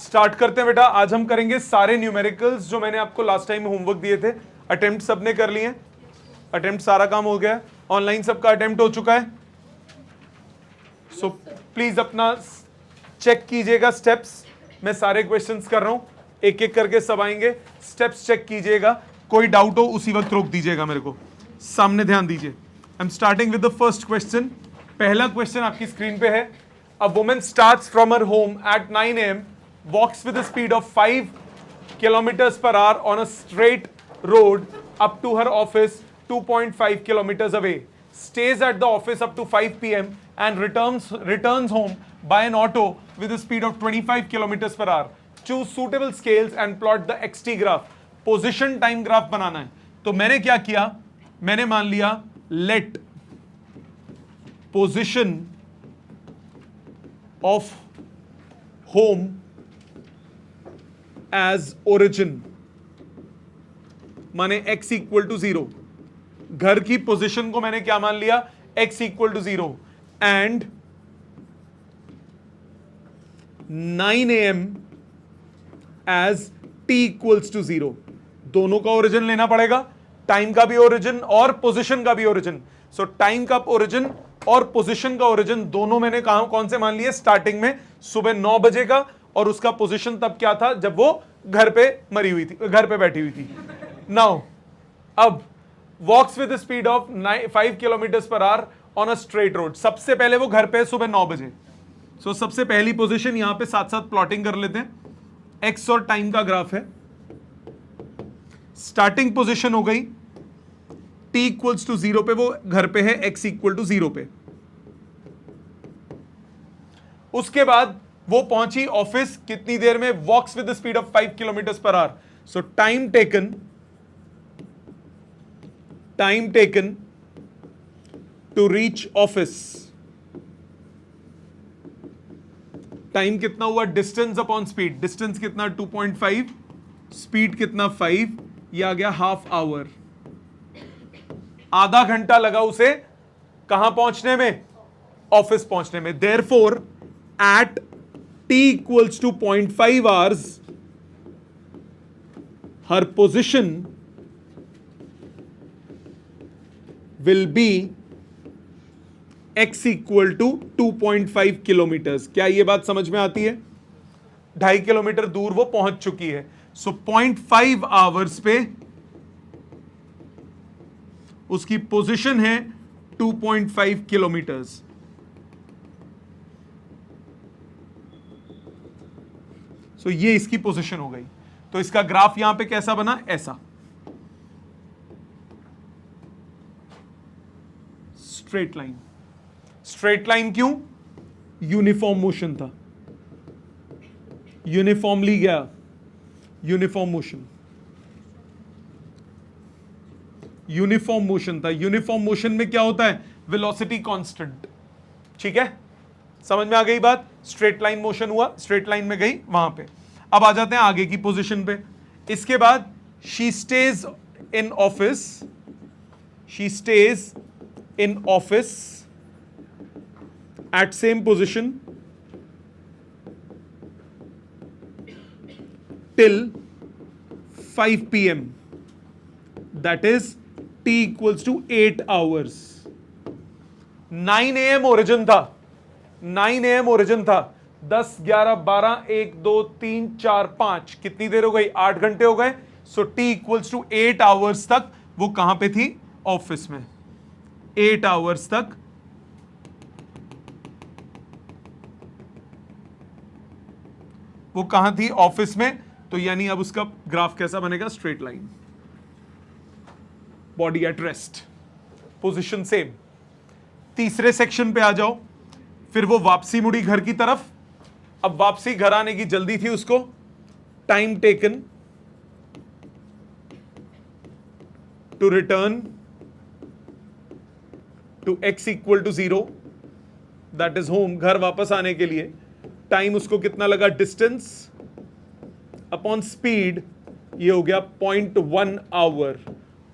Start करते हैं बेटा। आज हम करेंगे सारे न्यूमेरिकल्स जो मैंने आपको लास्ट टाइम होमवर्क दिए थे। अटेम्प्ट सबने कर लिए? अटेम्प्ट सारा काम हो गया? ऑनलाइन सबका अटेम्प्ट हो चुका है? सो प्लीज अपना चेक कीजिएगा स्टेप्स। मैं सारे क्वेश्चंस कर रहा हूं, एक एक करके सब आएंगे। स्टेप्स चेक कीजिएगा, कोई डाउट हो उसी वक्त रोक दीजिएगा मेरे को। सामने ध्यान दीजिए। I am starting with the first question. पहला क्वेश्चन आपकी स्क्रीन पे है। A woman starts from her home at 9 AM, walks with a speed of 5 kilometers per hour on a straight road up to her office 2.5 kilometers away, stays at the office up to 5 PM and returns home by an auto with a speed of 25 kilometers per hour. Choose suitable scales and plot the xt graph. Position time graph बनाना है। तो मैंने क्या किया, मैंने मान लिया let position of home as origin, माने x equal to 0। घर की पोजीशन को मैंने क्या मान लिया, x equal to 0 and 9 AM as t equals to 0। दोनों का ओरिजिन लेना पड़ेगा, टाइम का भी ओरिजिन और पोजीशन का भी ओरिजिन। सो टाइम का ओरिजिन और पोजीशन का ओरिजिन दोनों मैंने कौन से मान लिए, स्टार्टिंग में सुबह 9 बजे का, और उसका पोजीशन तब क्या था जब वो घर पे मरी हुई थी, घर पे बैठी हुई थी। नाउ अब walks with speed of 5 kilometre per hour on a straight road. सबसे पहले वो घर पे सुबह 9 बजे। सो सबसे पहली पोजीशन यहां पे साथ साथ प्लॉटिंग कर लेते हैं। एक्स और टाइम का ग्राफ है। स्टार्टिंग पोजीशन हो गई t इक्वल्स टू 0 पे, वो घर पे है, x इक्वल टू 0 पे। उसके बाद वो पहुंची ऑफिस कितनी देर में, walks with the speed of 5 kilometre per hour. So time taken to reach office, time कितना हुआ, डिस्टेंस अपॉन स्पीड। डिस्टेंस कितना 2.5, स्पीड कितना 5, ये आ गया हाफ आवर। आधा घंटा लगा उसे कहां पहुंचने में, ऑफिस पहुंचने में। Therefore at t equals to 0.5 hours, her position will be x equal to 2.5 kilometers। क्या ये बात समझ में आती है? 2.5 किलोमीटर दूर वो पहुंच चुकी है। सो 0.5 आवर्स पे उसकी पोजीशन है 2.5 किलोमीटर्स। सो ये इसकी पोजीशन हो गई। तो इसका ग्राफ यहां पे कैसा बना, ऐसा स्ट्रेट लाइन। स्ट्रेट लाइन क्यों, यूनिफॉर्म मोशन था, यूनिफॉर्मली गया, यूनिफॉर्म मोशन, यूनिफॉर्म मोशन था। यूनिफॉर्म मोशन में क्या होता है, वेलोसिटी कांस्टेंट। ठीक है, समझ में आ गई बात। स्ट्रेट लाइन मोशन हुआ, स्ट्रेट लाइन में गई वहां पे। अब आ जाते हैं आगे की पोजीशन पे। इसके बाद she stays in office, she stays in office at same position till 5 PM, that is t equals to 8 hours। 9 AM origin था, 9 AM ओरिजिन था। 10, 11, 12, 1, 2, 3, 4, 5, कितनी देर हो गई, 8 घंटे हो गए। सो t इक्वल्स टू 8 आवर्स तक वो कहां पे थी, ऑफिस में। 8 आवर्स तक वो कहां थी, ऑफिस में। तो यानी अब उसका ग्राफ कैसा बनेगा, straight line. Body at rest, position same. तीसरे सेक्शन पे आ जाओ। फिर वो वापसी मुड़ी घर की तरफ। अब वापसी घर आने की जल्दी थी उसको। Time taken to return to x equal to 0, that is home. घर वापस आने के लिए टाइम उसको कितना लगा, डिस्टेंस अपॉन स्पीड, ये हो गया 0.1 आवर।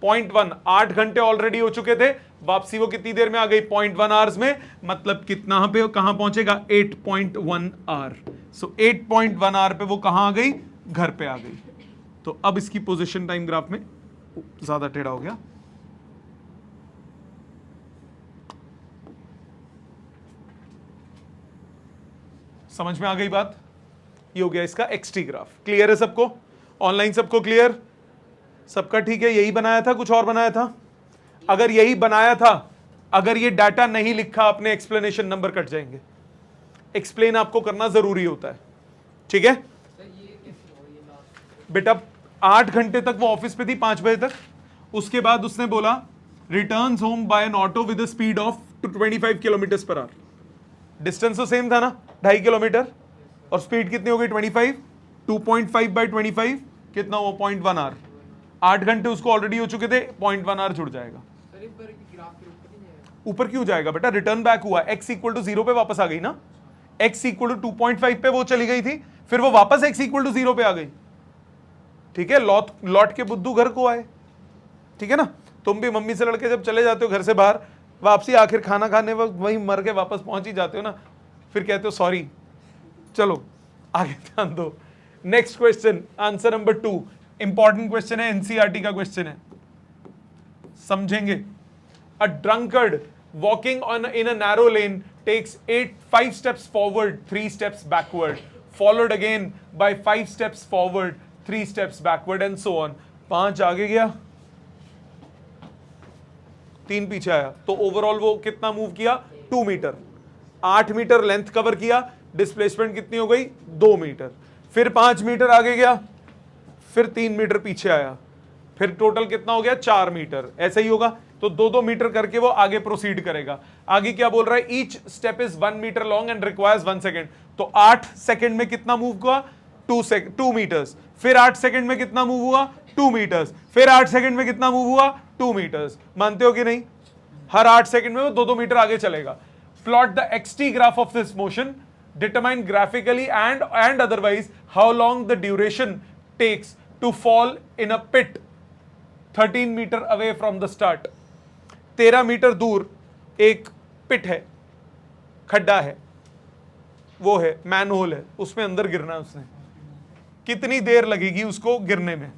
0.1, 8 घंटे ऑलरेडी हो चुके थे, वापसी वो कितनी देर में आ गई 0.1 आवर्स में, मतलब कितना पे कहां पहुंचेगा 8.1 आवर। सो 8.1 आवर पे वो कहां आ गई, घर पे आ गई। तो अब इसकी पोजीशन टाइम ग्राफ में ज्यादा टेढ़ा हो गया, समझ में आ गई बात। ये हो गया इसका एक्सटी ग्राफ। क्लियर है सबको, ऑनलाइन सबको क्लियर, सबका ठीक है। यही बनाया था, कुछ और बनाया था? अगर यही बनाया था, अगर ये डाटा नहीं लिखा आपने, एक्सप्लेनेशन नंबर कट जाएंगे। एक्सप्लेन आपको करना जरूरी होता है, ठीक है बेटा। 8 घंटे तक वो ऑफिस पे थी, 5 बजे तक। उसके बाद उसने बोला returns home by an auto with speed of 25 kilometre per hour. Distance तो सेम था ना, 2.5 किलोमीटर, और स्पीड कितनी हो गई 25। 2.5 बाई 25 कितना हुआ 0.1 आवर। 8 घंटे उसको ऑलरेडी हो चुके थे, 0.1 आवर जुड़ जाएगा। ऊपर क्यों जाएगा बेटा, रिटर्न बैक हुआ, x इक्वल टू 0 पे वापस आ गई ना। x इक्वल टू 2.5 पे वो चली गई थी, फिर वो वापस x इक्वल टू 0 पे आ गई, ठीक है। लौट के बुद्धू घर को आए, ठीक है ना। तुम भी मम्मी से लड़के जब चले जाते हो घर से बाहर, वापसी आखिर खाना खाने वक्त वहीं मर के वापस पहुंच ही जाते हो ना, फिर कहते हो सॉरी। चलो आगे ध्यान दो। Next question, answer number 2, important question है, एनसीईआरटी का क्वेश्चन है, समझेंगे। A drunkard walking on in a narrow lane takes 5 steps forward, 3 steps backward, followed again by 5 steps forward, 3 steps backward and so on। 5 आगे गया, 3 पीछे आया, तो overall वो कितना मूव किया 2 मीटर। 8 मीटर लेंथ कवर किया, डिस्प्लेसमेंट कितनी हो गई 2 मीटर। फिर 5 मीटर आगे गया, फिर 3 मीटर पीछे आया, फिर टोटल कितना हो गया 4 मीटर। ऐसा ही होगा, तो 2-2 मीटर करके वो आगे प्रोसीड करेगा। आगे क्या बोल रहा है, each step is 1 metre long and requires 1 second. तो 8 सेकेंड में कितना मूव हुआ 2 मीटर्स। फिर 8 सेकेंड में कितना मूव हुआ 2 मीटर्स। फिर 8 सेकेंड में कितना मूव हुआ 2 मीटर्स। मानते हो कि नहीं, हर 8 सेकेंड में वो 2-2 मीटर आगे चलेगा। Plot the x t graph of this motion, determine graphically and otherwise how long the duration takes to fall in a pit 13 metre away from the start. 13 metre दूर एक पिट है, खड्डा है, वो है मैनहोल है, उसमें अंदर गिरना है उसने। कितनी देर लगेगी उसको गिरने में,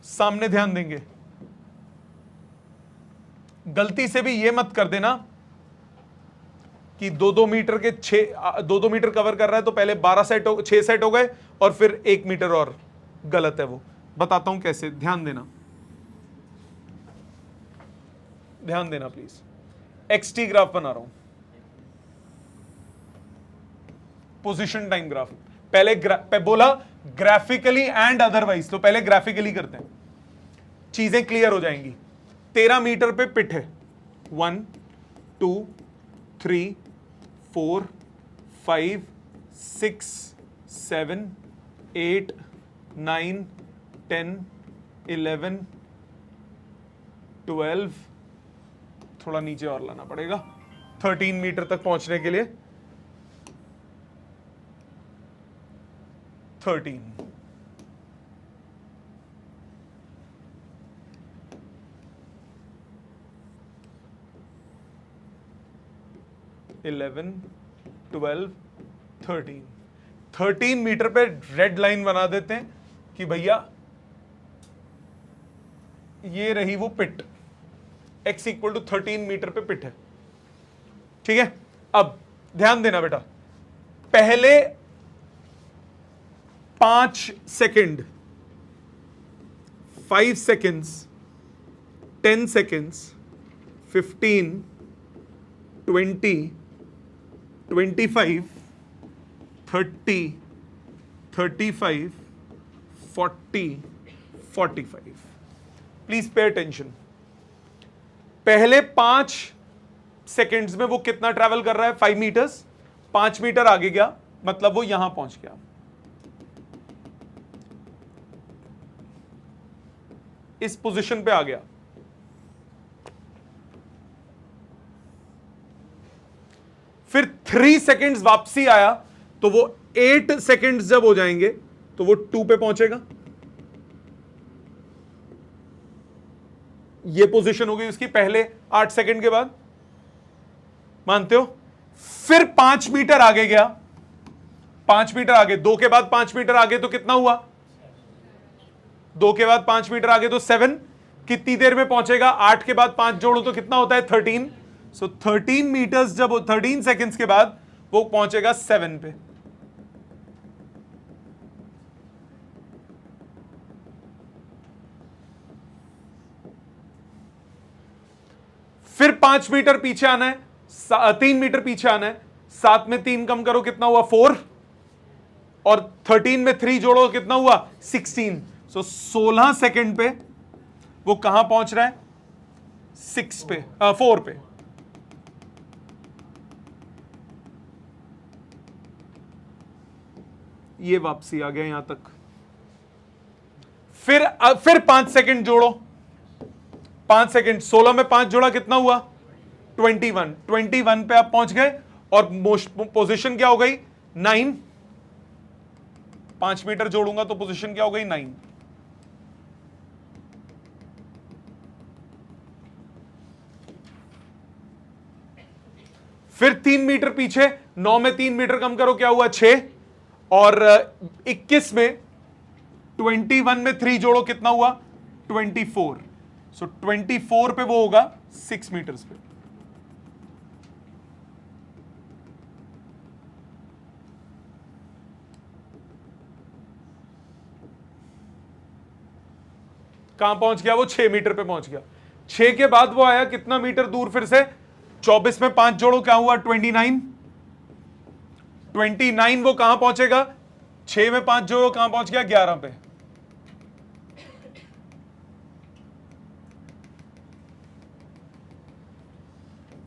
सामने ध्यान देंगे। गलती से भी ये मत कर देना कि 2-2 मीटर के 2-2 मीटर कवर कर रहा है तो पहले 6 सेट हो गए और फिर 1 मीटर और। गलत है वो, बताता हूं कैसे, ध्यान देना, ध्यान देना प्लीज। एक्सटी ग्राफ बना रहा हूं, पोजीशन टाइम ग्राफ। पहले बोला ग्राफिकली एंड अदरवाइज, तो पहले ग्राफिकली करते हैं, चीजें क्लियर हो जाएंगी। 13 मीटर पे पिट है, 1 2 3 4 5 6 7 8 9 10 11 12, थोड़ा नीचे और लाना पड़ेगा 13 मीटर तक पहुंचने के लिए। 13, इलेवन 12 13 मीटर पे रेड लाइन बना देते हैं कि भैया ये रही वो पिट, x इक्वल टू 13 मीटर पे पिट है, ठीक है। अब ध्यान देना बेटा, पहले 5 second, 5 seconds, 10 seconds, 15, 20, 25, 30, 35, 40, 45। Please pay attention. पहले 5 सेकेंड्स में वो कितना ट्रैवल कर रहा है 5 मीटर्स। 5 मीटर आगे गया, मतलब वो यहां पहुंच गया। इस पोजीशन पे आ गया। फिर 3 सेकेंड्स वापसी आया, तो वो 8 सेकेंड्स जब हो जाएंगे तो वो 2 पे पहुंचेगा। ये पोजीशन हो गई उसकी पहले 8 सेकंड के बाद, मानते हो? फिर 5 मीटर आगे गया, 5 मीटर आगे, 2 के बाद 5 मीटर आगे तो कितना हुआ? 2 के बाद 5 मीटर आगे तो 7। कितनी देर में पहुंचेगा? 8 के बाद 5 जोड़ो तो कितना होता है? 13। सो 13 मीटर्स, जब 13 सेकंड्स के बाद वो पहुंचेगा 7 पे। फिर 5 मीटर पीछे आना है, 3 मीटर पीछे आना है, 7 में 3 कम करो कितना हुआ? 4, और 13 में 3 जोड़ो कितना हुआ? 16। सो 16 सेकंड पे वो कहां पहुंच रहा है? 6 पे, 4 पे। ये वापसी आ गया यहां तक। फिर 5 सेकंड जोड़ो, 5 सेकंड, 16 में 5 जोड़ा कितना हुआ? 21। 21 पे आप पहुंच गए और पोजीशन क्या हो गई? 9। 5 मीटर जोड़ूंगा तो पोजीशन क्या हो गई? 9। फिर 3 मीटर पीछे, 9 में 3 मीटर कम करो, क्या हुआ? 6, और 21 में 21 में 3 जोड़ो कितना हुआ? 24। सो 24 पे वो होगा 6 मीटर्स पे। कहां पहुंच गया वो? 6 मीटर पे पहुंच गया। 6 के बाद वो आया कितना मीटर दूर? फिर से 24 में 5 जोड़ो, क्या हुआ? 29। 29 वो कहां पहुंचेगा? 6 में 5 जोड़ो, कहां पहुंच गया? 11 पे।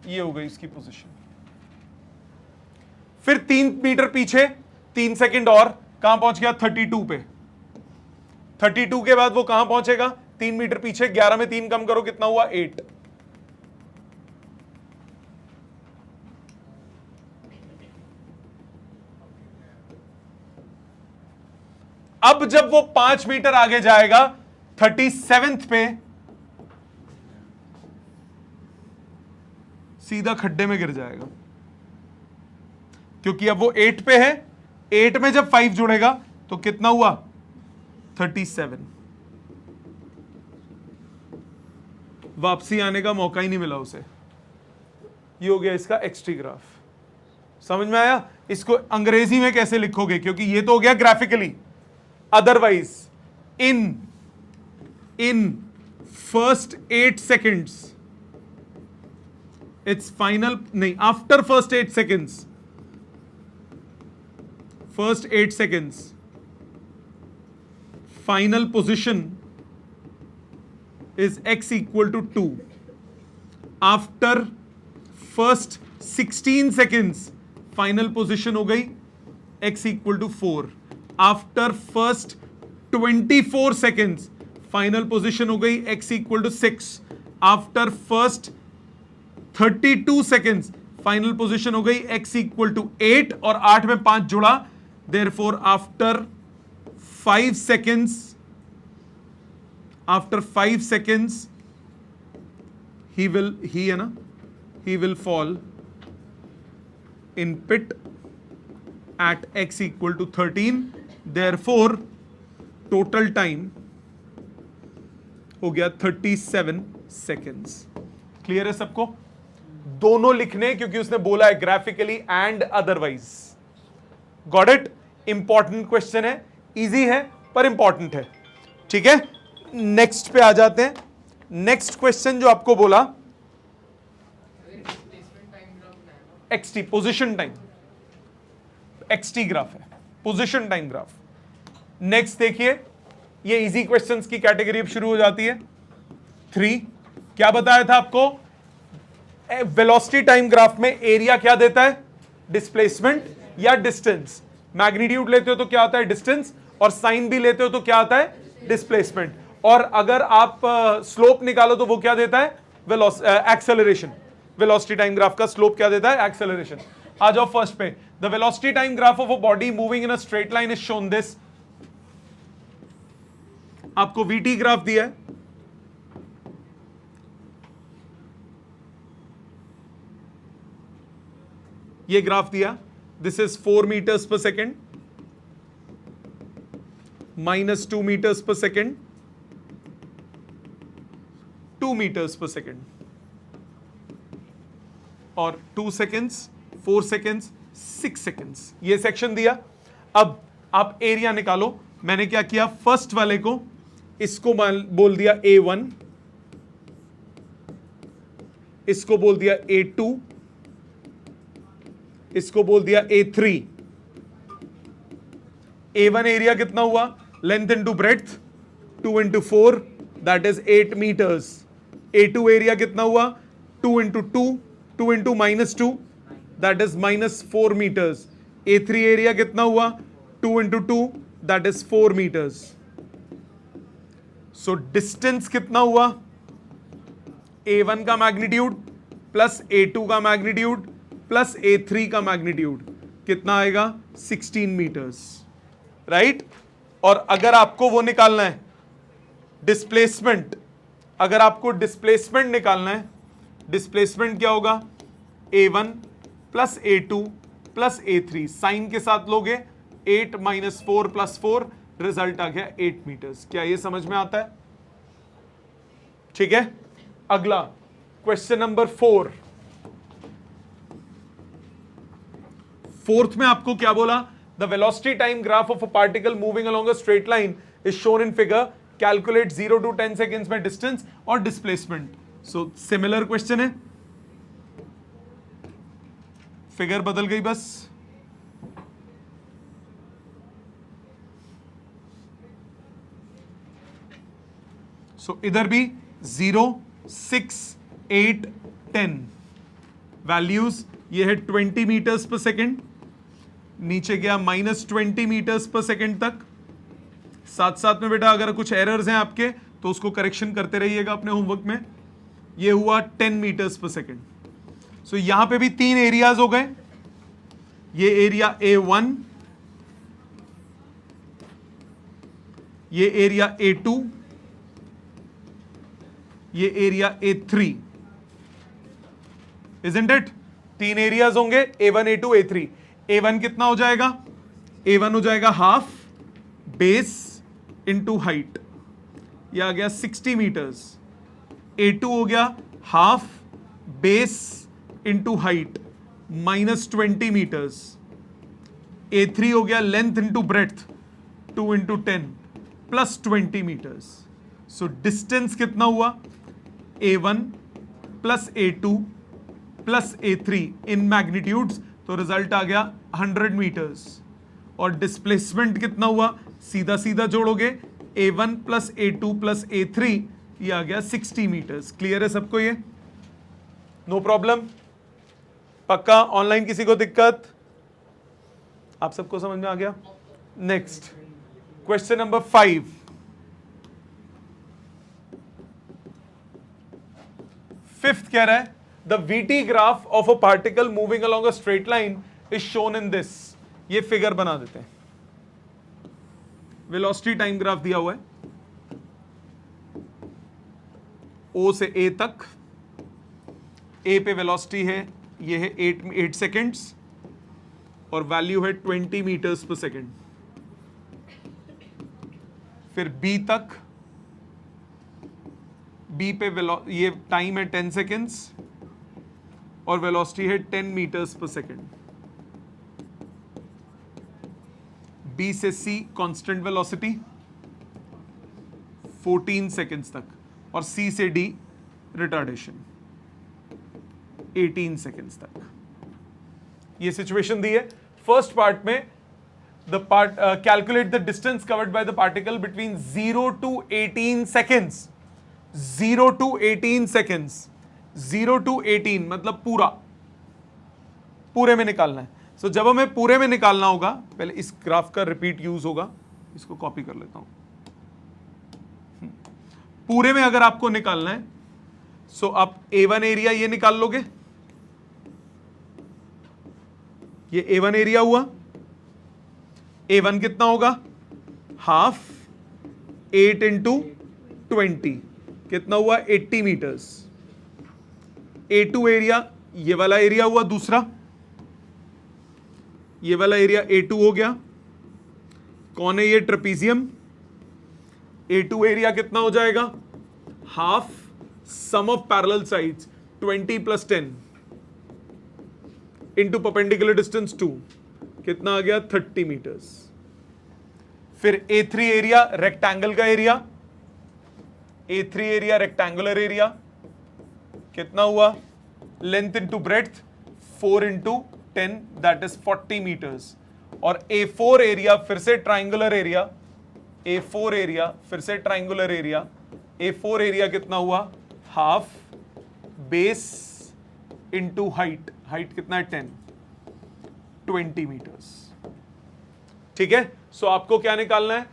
ये हो गई इसकी पोजीशन। फिर 3 मीटर पीछे, 3 सेकंड और, कहां पहुंच गया? 32 पे। 32 के बाद वो कहां पहुंचेगा? 3 मीटर पीछे, 11 में 3 कम करो कितना हुआ? 8। अब जब वो 5 मीटर आगे जाएगा 37th पे, सीधा खड्डे में गिर जाएगा, क्योंकि अब वो 8 पे है। 8 में जब 5 जुड़ेगा तो कितना हुआ? 37। वापसी आने का मौका ही नहीं मिला उसे। ये हो गया इसका एक्सटी ग्राफ। समझ में आया? इसको अंग्रेजी में कैसे लिखोगे? क्योंकि ये तो हो गया graphically. Otherwise in first 8 seconds, it's final नहीं, after first 8 seconds, first 8 seconds final position is x equal to 2. After first 16 seconds final position हो गई x equal to 4. After first 24 seconds final position हो गई x equal to 6. After first 32 seconds final position हो गई x equal to 8, और 8 में 5 जुड़ा, therefore after 5 seconds, after 5 seconds he will fall in pit at x equal to 13. therefore total time हो गया 37 seconds. Clear है सबको? दोनों लिखने, क्योंकि उसने बोला है graphically and otherwise. Got it? Important question है, इजी है पर इंपॉर्टेंट है। ठीक है, नेक्स्ट पे आ जाते हैं। नेक्स्ट क्वेश्चन जो आपको बोला, x t position time, x t graph है, पोजीशन टाइम ग्राफ। नेक्स्ट देखिए, ये इजी क्वेश्चंस की कैटेगरी अब शुरू हो जाती है। 3 क्या बताया था आपको? वेलोसिटी टाइम ग्राफ में एरिया क्या देता है? डिस्प्लेसमेंट या डिस्टेंस। मैग्नीट्यूड लेते हो तो क्या आता है? डिस्टेंस, और साइन भी लेते हो तो क्या आता है? डिस्प्लेसमेंट। और अगर आप स्लोप निकालो तो वो क्या देता है? एक्सेलरेशन। वेलोसिटी टाइम ग्राफ का स्लोप क्या देता है? एक्सेलरेशन। आ जाओ फर्स्ट पे। The velocity time graph of a body moving in a straight line is shown this. आपको वीटी ग्राफ दिया है, ये ग्राफ दिया, this is 4 metres per second minus 2 metres per second, 2 metres per second, और 2 seconds, 4 seconds, 6 seconds, ये section दिया। अब आप एरिया निकालो। मैंने क्या किया, फर्स्ट वाले को इसको बोल दिया A1, इसको बोल दिया A2, इसको बोल दिया A3। A1 एरिया कितना हुआ, length into breadth, 2 into 4 that is 8 metres. A2 area कितना हुआ, 2 into 2, 2 into -2 that is -4 metres. A3 area कितना हुआ, 2 into 2 that is 4 metres. So distance कितना हुआ, A1 का मैग्नीट्यूड प्लस A2 का मैग्नीट्यूड प्लस A3 का मैग्नीट्यूड कितना आएगा, 16 मीटर्स, राइट। और अगर आपको वो निकालना है डिस्प्लेसमेंट, अगर आपको डिस्प्लेसमेंट निकालना है, डिस्प्लेसमेंट क्या होगा, A1 plus A2 plus A3, sign के साथ लोगे 8 माइनस 4 प्लस 4, रिजल्ट आ गया 8 मीटर्स। क्या ये समझ में आता है? ठीक है। अगला क्वेश्चन नंबर 4। फोर्थ में आपको क्या बोला, the velocity time graph of a particle moving along a straight line is shown in figure, calculate 0 to 10 seconds में डिस्टेंस और डिस्प्लेसमेंट। सो सिमिलर क्वेश्चन है, फिगर बदल गई बस। सो इधर भी 0, 6, 8, 10 वैल्यूज, ये है 20 मीटर्स पर सेकेंड, नीचे गया -20 मीटर्स पर सेकेंड तक। साथ साथ में बेटा अगर कुछ एरर्स हैं आपके तो उसको करेक्शन करते रहिएगा अपने होमवर्क में। ये हुआ 10 मीटर्स पर सेकेंड। सो यहां पे भी 3 एरियाज हो गए, ये एरिया A1, ये एरिया A2, ये area A3, isn't it? 3 areas होंगे, A1, A2, A3। A1 कितना हो जाएगा, A1 हो जाएगा हाफ बेस इंटू हाइट, ये आ गया 60 मीटर्स। A2 हो गया half base into height -20 metres. A3 हो गया length into breadth 2 into 10 plus 20 metres. So distance कितना हुआ, A1 plus A2 plus A3 in magnitudes, तो रिजल्ट आ गया 100 मीटर्स। और डिस्प्लेसमेंट कितना हुआ, सीधा सीधा जोड़ोगे, A1 plus A2 plus A3, ये आ गया 60 मीटर्स। क्लियर है सबको ये? No problem? पक्का? ऑनलाइन किसी को दिक्कत? आप सबको समझ में आ गया? Next question number 5। फिफ्थ कह रहा है, the VT graph of a particle moving along a straight line is shown in this. ये फिगर बना देते हैं। वेलोसिटी टाइम ग्राफ दिया हुआ है, O से A तक। A पे वेलोसिटी है, ये है 8 सेकेंड्स और वैल्यू है 20 मीटर्स पर सेकेंड। फिर B तक, B पे ये टाइम है 10 सेकेंड्स और वेलोसिटी है 10 मीटर्स पर सेकेंड। B से C कांस्टेंट वेलोसिटी 14 सेकेंड्स तक, और C से D रिटार्डेशन 18 सेकेंड्स तक। ये सिचुएशन दी है। फर्स्ट पार्ट में the part calculate the distance covered by the particle between 0 to 18 seconds. 0 to 18 seconds, 0 to 18 मतलब पूरे में निकालना है। सो जब हमें पूरे में निकालना होगा, पहले इस ग्राफ का रिपीट यूज होगा, इसको कॉपी कर लेता हूं। पूरे में अगर आपको निकालना है, सो आप A1 एरिया ये निकाल लोगे, ये A1 एरिया हुआ। A1 कितना होगा, हाफ 8 इंटू 20 कितना हुआ, 80 मीटर्स। A2 एरिया ये वाला एरिया हुआ दूसरा, ये वाला एरिया A2 हो गया। कौन है ये? ट्रेपीजियम। A2 एरिया कितना हो जाएगा? Half sum of parallel sides 20 + 10 into perpendicular distance 2, कितना आ गया? 30 मीटर्स। फिर A3 एरिया रेक्टेंगल का area, A3 area rectangular area कितना हुआ? Length into breadth 4 × 10 that is 40 metres. और A4 एरिया फिर से ट्राइंगुलर एरिया, A4 एरिया फिर से ट्राइंगुलर एरिया, A4 एरिया कितना हुआ? Half base into height, height कितना है? 10, 20 मीटर्स। ठीक है। सो आपको क्या निकालना है?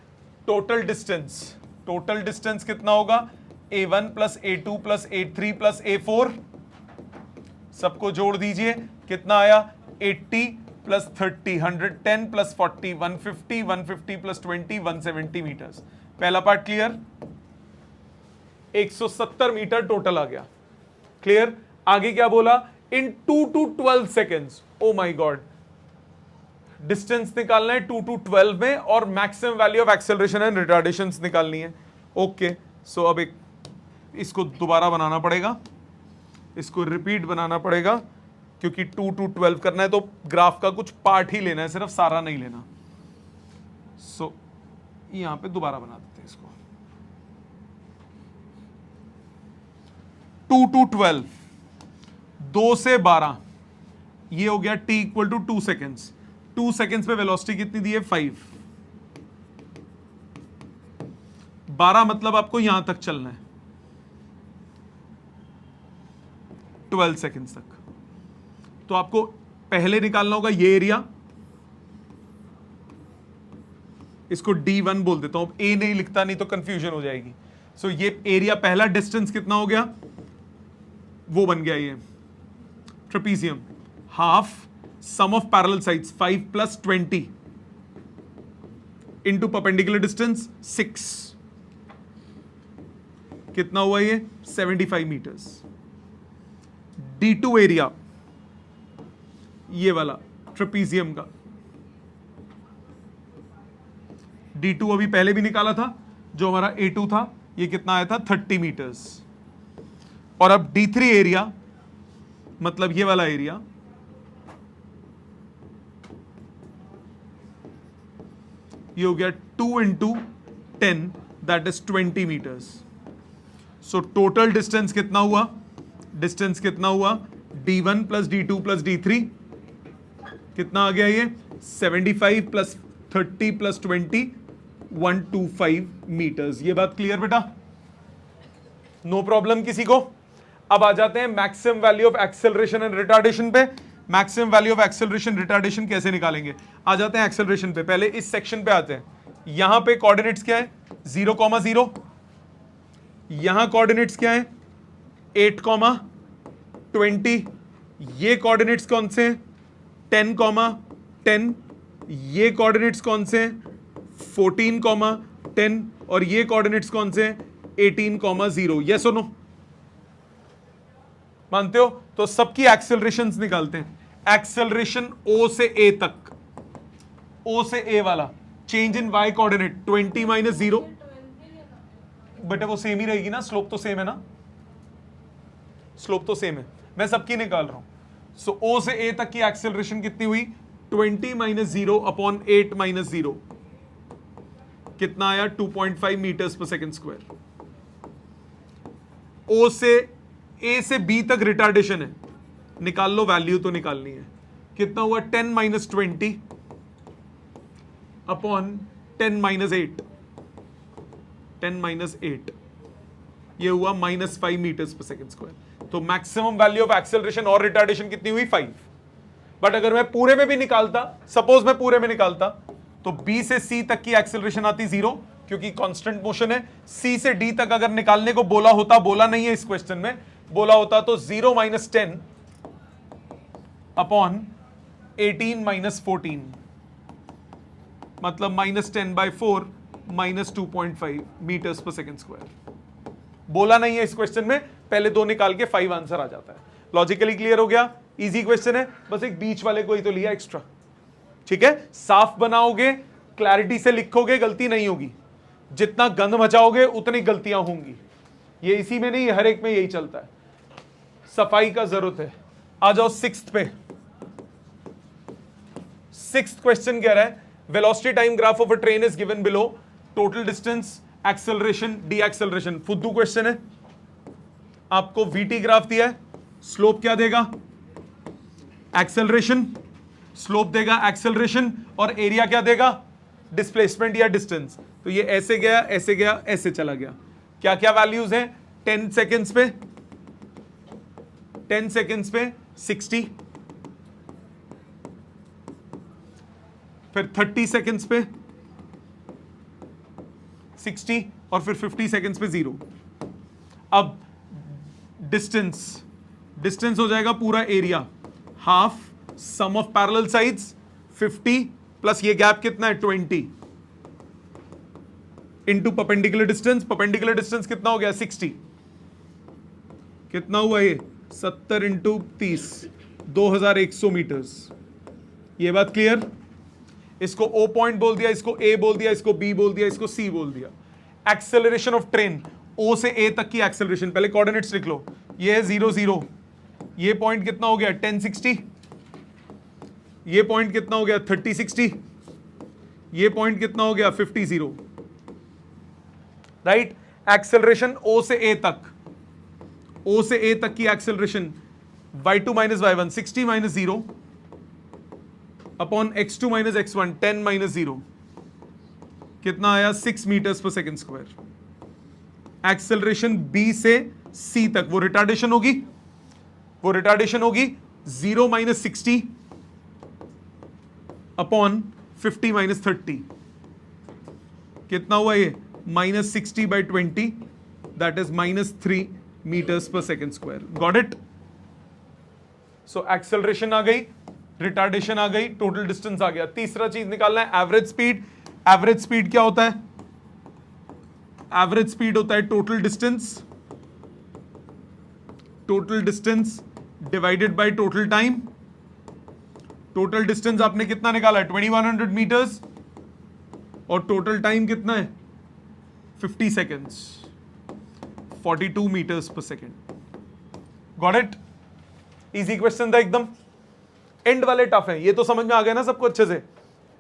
Total distance. टोटल डिस्टेंस कितना होगा? A1 + A2 + A3 + A4, सबको जोड़ दीजिए, कितना आया? 80 + 30 110 + 40 150 150 + 20 170 मीटर्स। पहला पार्ट क्लियर? 170 मीटर टोटल आ गया। क्लियर? आगे क्या बोला? In 2 to 12 seconds. Oh my God, distance निकालना है 2 to 12 में और maximum value of acceleration and retardation निकालनी है। ओके, सो अब एक इसको दोबारा बनाना पड़ेगा, इसको रिपीट बनाना पड़ेगा, क्योंकि 2 to 12 करना है तो ग्राफ का कुछ पार्ट ही लेना है, सिर्फ सारा नहीं लेना। सो यहां पे दोबारा बना देते हैं इसको। 2 to 12, 2 से 12, ये हो गया t = 2 सेकेंड्स। 2 सेकेंड्स पे वेलोसिटी कितनी दी है? 5। 12 मतलब आपको यहां तक चलना है 12 सेकेंड्स तक। तो आपको पहले निकालना होगा ये एरिया, इसको D1 बोल देता हूं, A नहीं लिखता नहीं तो कंफ्यूजन हो जाएगी। सो ये एरिया, पहला डिस्टेंस कितना हो गया? वो बन गया ये trapezium, half sum of parallel sides 5 + 20 into perpendicular distance 6, कितना हुआ ये? 75 मीटर्स। D2 एरिया, ये वाला ट्रेपीजियम का, D2 अभी पहले भी निकाला था, जो हमारा A2 था, ये कितना आया था? 30 मीटर्स। और अब D3 एरिया, मतलब ये वाला एरिया, ये हो गया 2 × 10 that is 20 metres. So total distance कितना हुआ? डिस्टेंस कितना हुआ? D1 + D2 + D3 कितना आ गया ये? 75 + 30 + 20 125 मीटर्स। ये बात क्लियर बेटा? नो प्रॉब्लम किसी को? अब आ जाते हैं maximum value of acceleration and retardation पे। Maximum value of acceleration retardation कैसे निकालेंगे? आ जाते हैं एक्सेलरेशन पे। पहले इस सेक्शन पे आते हैं। यहां पे कोऑर्डिनेट्स क्या है? 0,0। यहां कोऑर्डिनेट्स क्या है? 8,20। ये कोऑर्डिनेट्स कौन से हैं? 10,10। ये कोऑर्डिनेट्स कौन से हैं? 14,10। और ये कोऑर्डिनेट्स कौन से हैं? 18,0। यस और नो? मानते हो? तो सबकी एक्सेलरेशंस निकालते हैं। एक्सेलरेशन O से A तक, O से A वाला चेंज इन y कोऑर्डिनेट 20 - 0। बेटा वो सेम ही रहेगी ना, स्लोप तो सेम है ना, स्लोप तो सेम है। मैं सबकी निकाल रहा हूं। सो O से A तक की एक्सेलरेशन कितनी हुई? 20 - 0 / 8 - 0, कितना आया? 2.5 metres per second square. O से A से B तक रिटार्डेशन है, निकाल लो, वैल्यू तो निकालनी है। कितना हुआ? 10 - 20 / 10 - 8, 10 - 8, ये हुआ -5 मीटर्स पर सेकेंड स्क्वायर। तो मैक्सिमम वैल्यू ऑफ एक्सेलरेशन और रिटार्डेशन कितनी हुई? 5। बट अगर मैं पूरे में भी निकालता, सपोज मैं पूरे में निकालता, तो B से C तक की एक्सेलरेशन आती 0, क्योंकि कांस्टेंट मोशन है। C से D तक अगर निकालने को बोला होता, बोला नहीं है इस क्वेश्चन में, बोला होता तो 0 - 10 / 18 - 14, मतलब -10/4 -2.5 मीटर्स पर सेकेंड स्क्वायर। बोला नहीं है इस क्वेश्चन में, पहले दो निकाल के 5 आंसर आ जाता है। लॉजिकली क्लियर हो गया? इजी क्वेश्चन है, बस एक बीच वाले को ही तो लिया एक्स्ट्रा। ठीक है, साफ बनाओगे, क्लैरिटी से लिखोगे, गलती नहीं होगी। जितना गंद मचाओगे उतनी गलतियां होंगी। ये इसी में नहीं, हर एक में यही चलता है, सफाई का जरूरत है। आ जाओ सिक्स्थ पे। सिक्स्थ क्वेश्चन कह रहा है velocity time graph of a train is given below, total distance, acceleration, de acceleration. फुद्दू क्वेश्चन है, आपको वीटी ग्राफ दिया है, स्लोप क्या देगा, एक्सेलरेशन, स्लोप देगा एक्सेलरेशन, और एरिया क्या देगा, डिस्प्लेसमेंट या डिस्टेंस। तो ये ऐसे गया, ऐसे गया, ऐसे चला गया। क्या क्या वैल्यूज हैं, 10 सेकेंड्स पे 10 सेकेंड्स पे 60, फिर 30 सेकेंड्स पे 60, और फिर 50 सेकेंड्स पे 0। अब डिस्टेंस, डिस्टेंस हो जाएगा पूरा area, half sum of parallel sides 50 plus ये गैप कितना है 20 into perpendicular distance. Perpendicular distance कितना हो गया 60, कितना हुआ ये 70 इंटू 30, 2100 मीटर्स। ये बात क्लियर। इसको O पॉइंट बोल दिया, इसको A बोल दिया, इसको B बोल दिया, इसको C बोल दिया। एक्सेलरेशन ऑफ ट्रेन, O से A तक की एक्सेलरेशन, पहले कोऑर्डिनेट्स लिख लो। ये है 0 0, ये पॉइंट कितना हो गया 1060, ये पॉइंट कितना हो गया 3060, ये पॉइंट कितना हो गया 50 0। राइट, एक्सेलरेशन O से A तक, O से A तक की acceleration y2 minus y1 60 minus 0 upon x2 minus x1 10 minus 0, कितना आया 6 metres per second square. Acceleration B से C तक, वो रिटार्डेशन होगी, वो रिटार्डेशन होगी 0 माइनस 60 अपॉन 50 माइनस 30, कितना हुआ ये minus 60 by 20, that is minus 3 metres per second square. Got it. So acceleration आ गई, रिटार्डेशन आ गई, टोटल डिस्टेंस आ गया। तीसरा चीज निकालना है एवरेज स्पीड। एवरेज स्पीड क्या होता है, एवरेज स्पीड होता है total distance, total distance divided by total time. Total distance आपने कितना निकाला है 2100 मीटर्स, और टोटल टाइम कितना है 50 seconds, 42 metres per second. Got it. Easy question था एकदम। एंड वाले टफ हैं, ये तो समझ में आ गया ना सबको अच्छे से,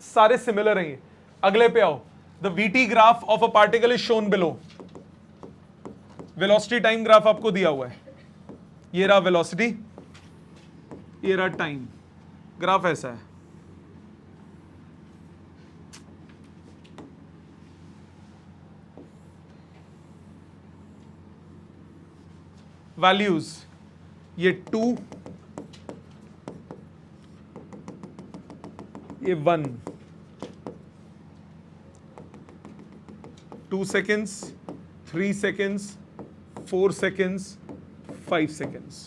सारे सिमिलर हैं ये। अगले पे आओ। The VT graph of a particle is shown below. Velocity time graph आपको दिया हुआ है, ये रहा वेलोसिटी, ये रहा टाइम। ग्राफ ऐसा है, वैल्यूज ये 2, ये 1, 2 सेकेंड्स, 3 सेकेंड्स, 4 सेकेंड्स, 5 सेकेंड्स।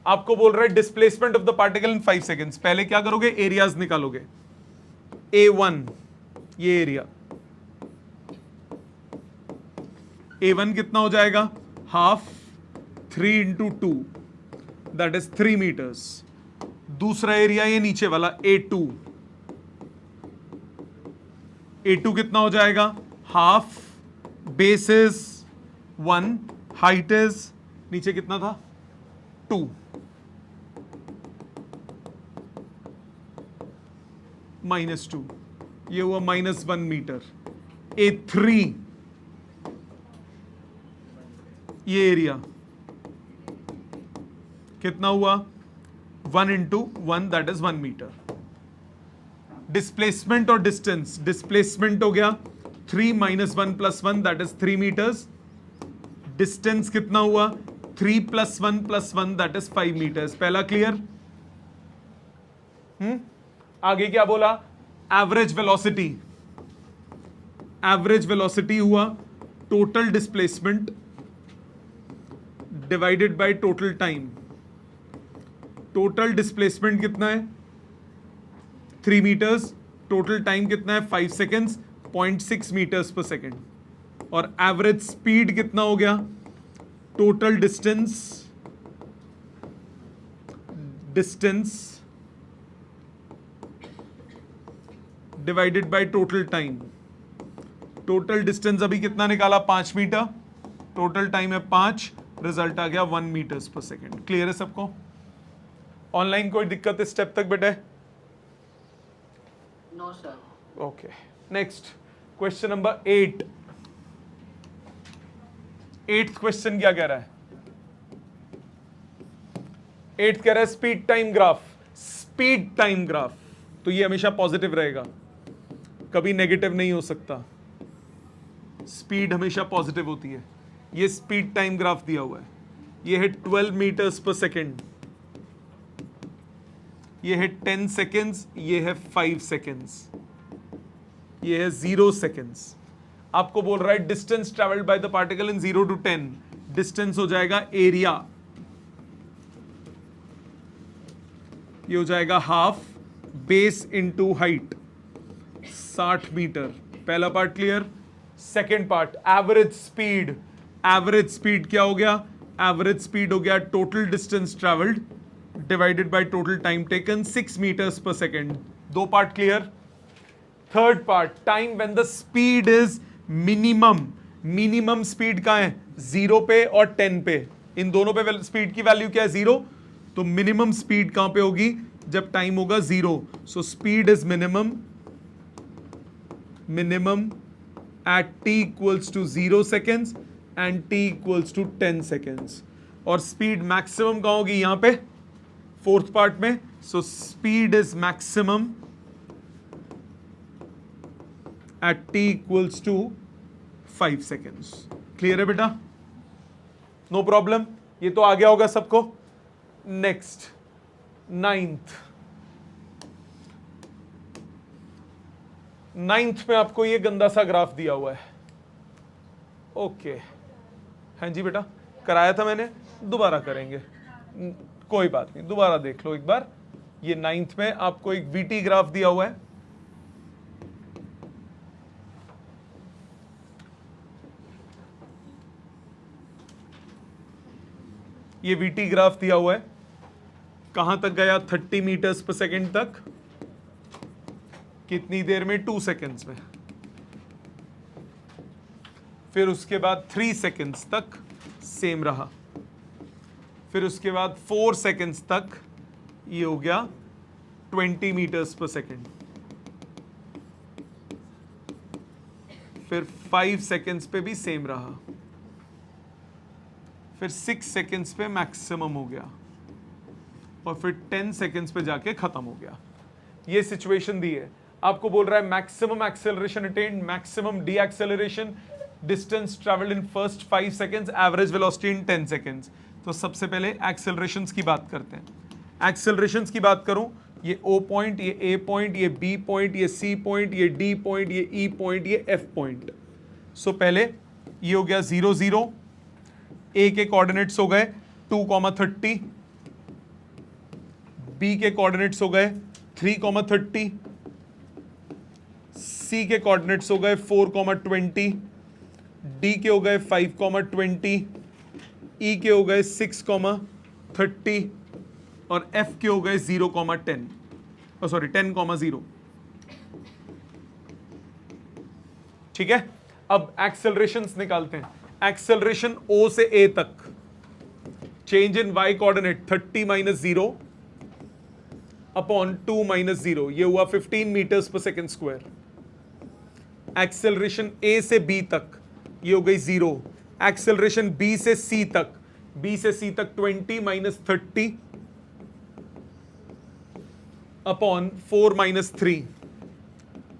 आपको बोल रहा है displacement of the particle in 5 seconds. पहले क्या करोगे, एरियाज निकालोगे। A1 ये एरिया, A1 कितना हो जाएगा half 3 into 2, that is 3 metres. दूसरा एरिया ये नीचे वाला A2, A2 कितना हो जाएगा half, base is 1, height is नीचे कितना था 2, -2, ये हुआ -1 मीटर। A3 ये एरिया कितना हुआ 1 into 1, that is 1 metre. Displacement और डिस्टेंस, डिस्प्लेसमेंट हो गया 3 minus 1 plus 1, that is 3 metres. Distance कितना हुआ 3 plus 1 plus 1, that is 5 metres. पहला क्लियर। आगे क्या बोला, एवरेज वेलोसिटी। एवरेज वेलोसिटी हुआ total displacement divided by total time. Total displacement कितना है 3 मीटर्स, टोटल टाइम कितना है 5 सेकेंड्स, 0.6 मीटर्स पर सेकेंड। और एवरेज स्पीड कितना हो गया, total distance, distance divided by total time. Total distance अभी कितना निकाला, 5 मीटर, टोटल टाइम है 5, रिजल्ट आ गया 1 मीटर्स पर सेकेंड। क्लियर है सबको? ऑनलाइन कोई दिक्कत इस स्टेप तक बेटे? No sir. Okay, next question number 8। 8th question क्या कह रहा है? 8th कह रहा है speed time graph. Speed time graph तो ये हमेशा पॉजिटिव रहेगा, कभी नेगेटिव नहीं हो सकता। स्पीड हमेशा पॉजिटिव होती है। ये स्पीड टाइम ग्राफ दिया हुआ है, ये है 12 मीटर्स पर सेकेंड, ये है 10 सेकेंड्स, ये है 5 सेकेंड्स, ये है 0 सेकेंड्स। आपको बोल रहा है distance travelled by the particle in 0 to 10, distance हो जाएगा एरिया, ये हो जाएगा half base into height, 60 metre. पहला part clear. Second part average speed. Average speed क्या हो गया? एवरेज स्पीड हो गया total distance travelled divided by total time taken, 6 metres per second. दो part clear. Third part time when the speed is minimum. Minimum speed कहां है? 0 पे और 10 पे। इन दोनों पे स्पीड की वैल्यू क्या है? 0। तो मिनिमम स्पीड कहां पे होगी? जब टाइम होगा 0। So speed is minimum at t equals to 0 seconds and t equals to 10 seconds। और स्पीड मैक्सिमम कहां होगी? यहां पे फोर्थ पार्ट में। So speed is maximum at t equals to 5 seconds। Clear है बेटा? नो प्रॉब्लम, ये तो आ गया होगा सबको। नेक्स्ट 9th में आपको ये गंदा सा ग्राफ दिया हुआ है। ओके, हाँ जी बेटा, कराया था मैंने, दोबारा करेंगे, कोई बात नहीं, दोबारा देख लो एक बार। ये 9th में आपको एक वीटी ग्राफ दिया हुआ है। ये वीटी ग्राफ दिया हुआ है, कहां तक गया? 30 मीटर्स पर सेकेंड तक। कितनी देर में? 2 सेकेंड्स में। फिर उसके बाद 3 सेकेंड्स तक सेम रहा। फिर उसके बाद 4 सेकेंड्स तक ये हो गया 20 मीटर्स पर सेकेंड। फिर 5 सेकेंड्स पे भी सेम रहा। फिर 6 सेकेंड्स पे मैक्सिमम हो गया और फिर 10 सेकेंड्स पे जाके खत्म हो गया। ये सिचुएशन दी है। आपको बोल रहा है maximum acceleration attend, maximum D acceleration, distance travelled in first 5 seconds, average velocity in 10 seconds. तो सबसे पहले एक्सेलरेशंस की बात करते हैं। एक्सेलरेशंस की बात करूं, ये O पॉइंट, ये A पॉइंट, ये B पॉइंट, ये C पॉइंट, ये D पॉइंट, ये E पॉइंट, ये F पॉइंट। सो पहले ये हो गया 0 0। A के कोऑर्डिनेट्स हो गए 2,30, B के कोऑर्डिनेट्स हो गए 3,30, C के कोऑर्डिनेट्स हो गए 4,20, D के हो गए 5,20, E के हो गए 6,30 और F के हो गए 0,10, सॉरी 10,0। ठीक है, अब एक्सेलरेशंस निकालते हैं। एक्सेलरेशन O से A तक, change in Y coordinate 30 - 0 upon 2 - 0, ये हुआ 15 metres per second square. Acceleration A से B तक, ये हो गई 0। एक्सेलरेशन B से C तक, B से C तक 20 - 30 अपॉन 4 - 3,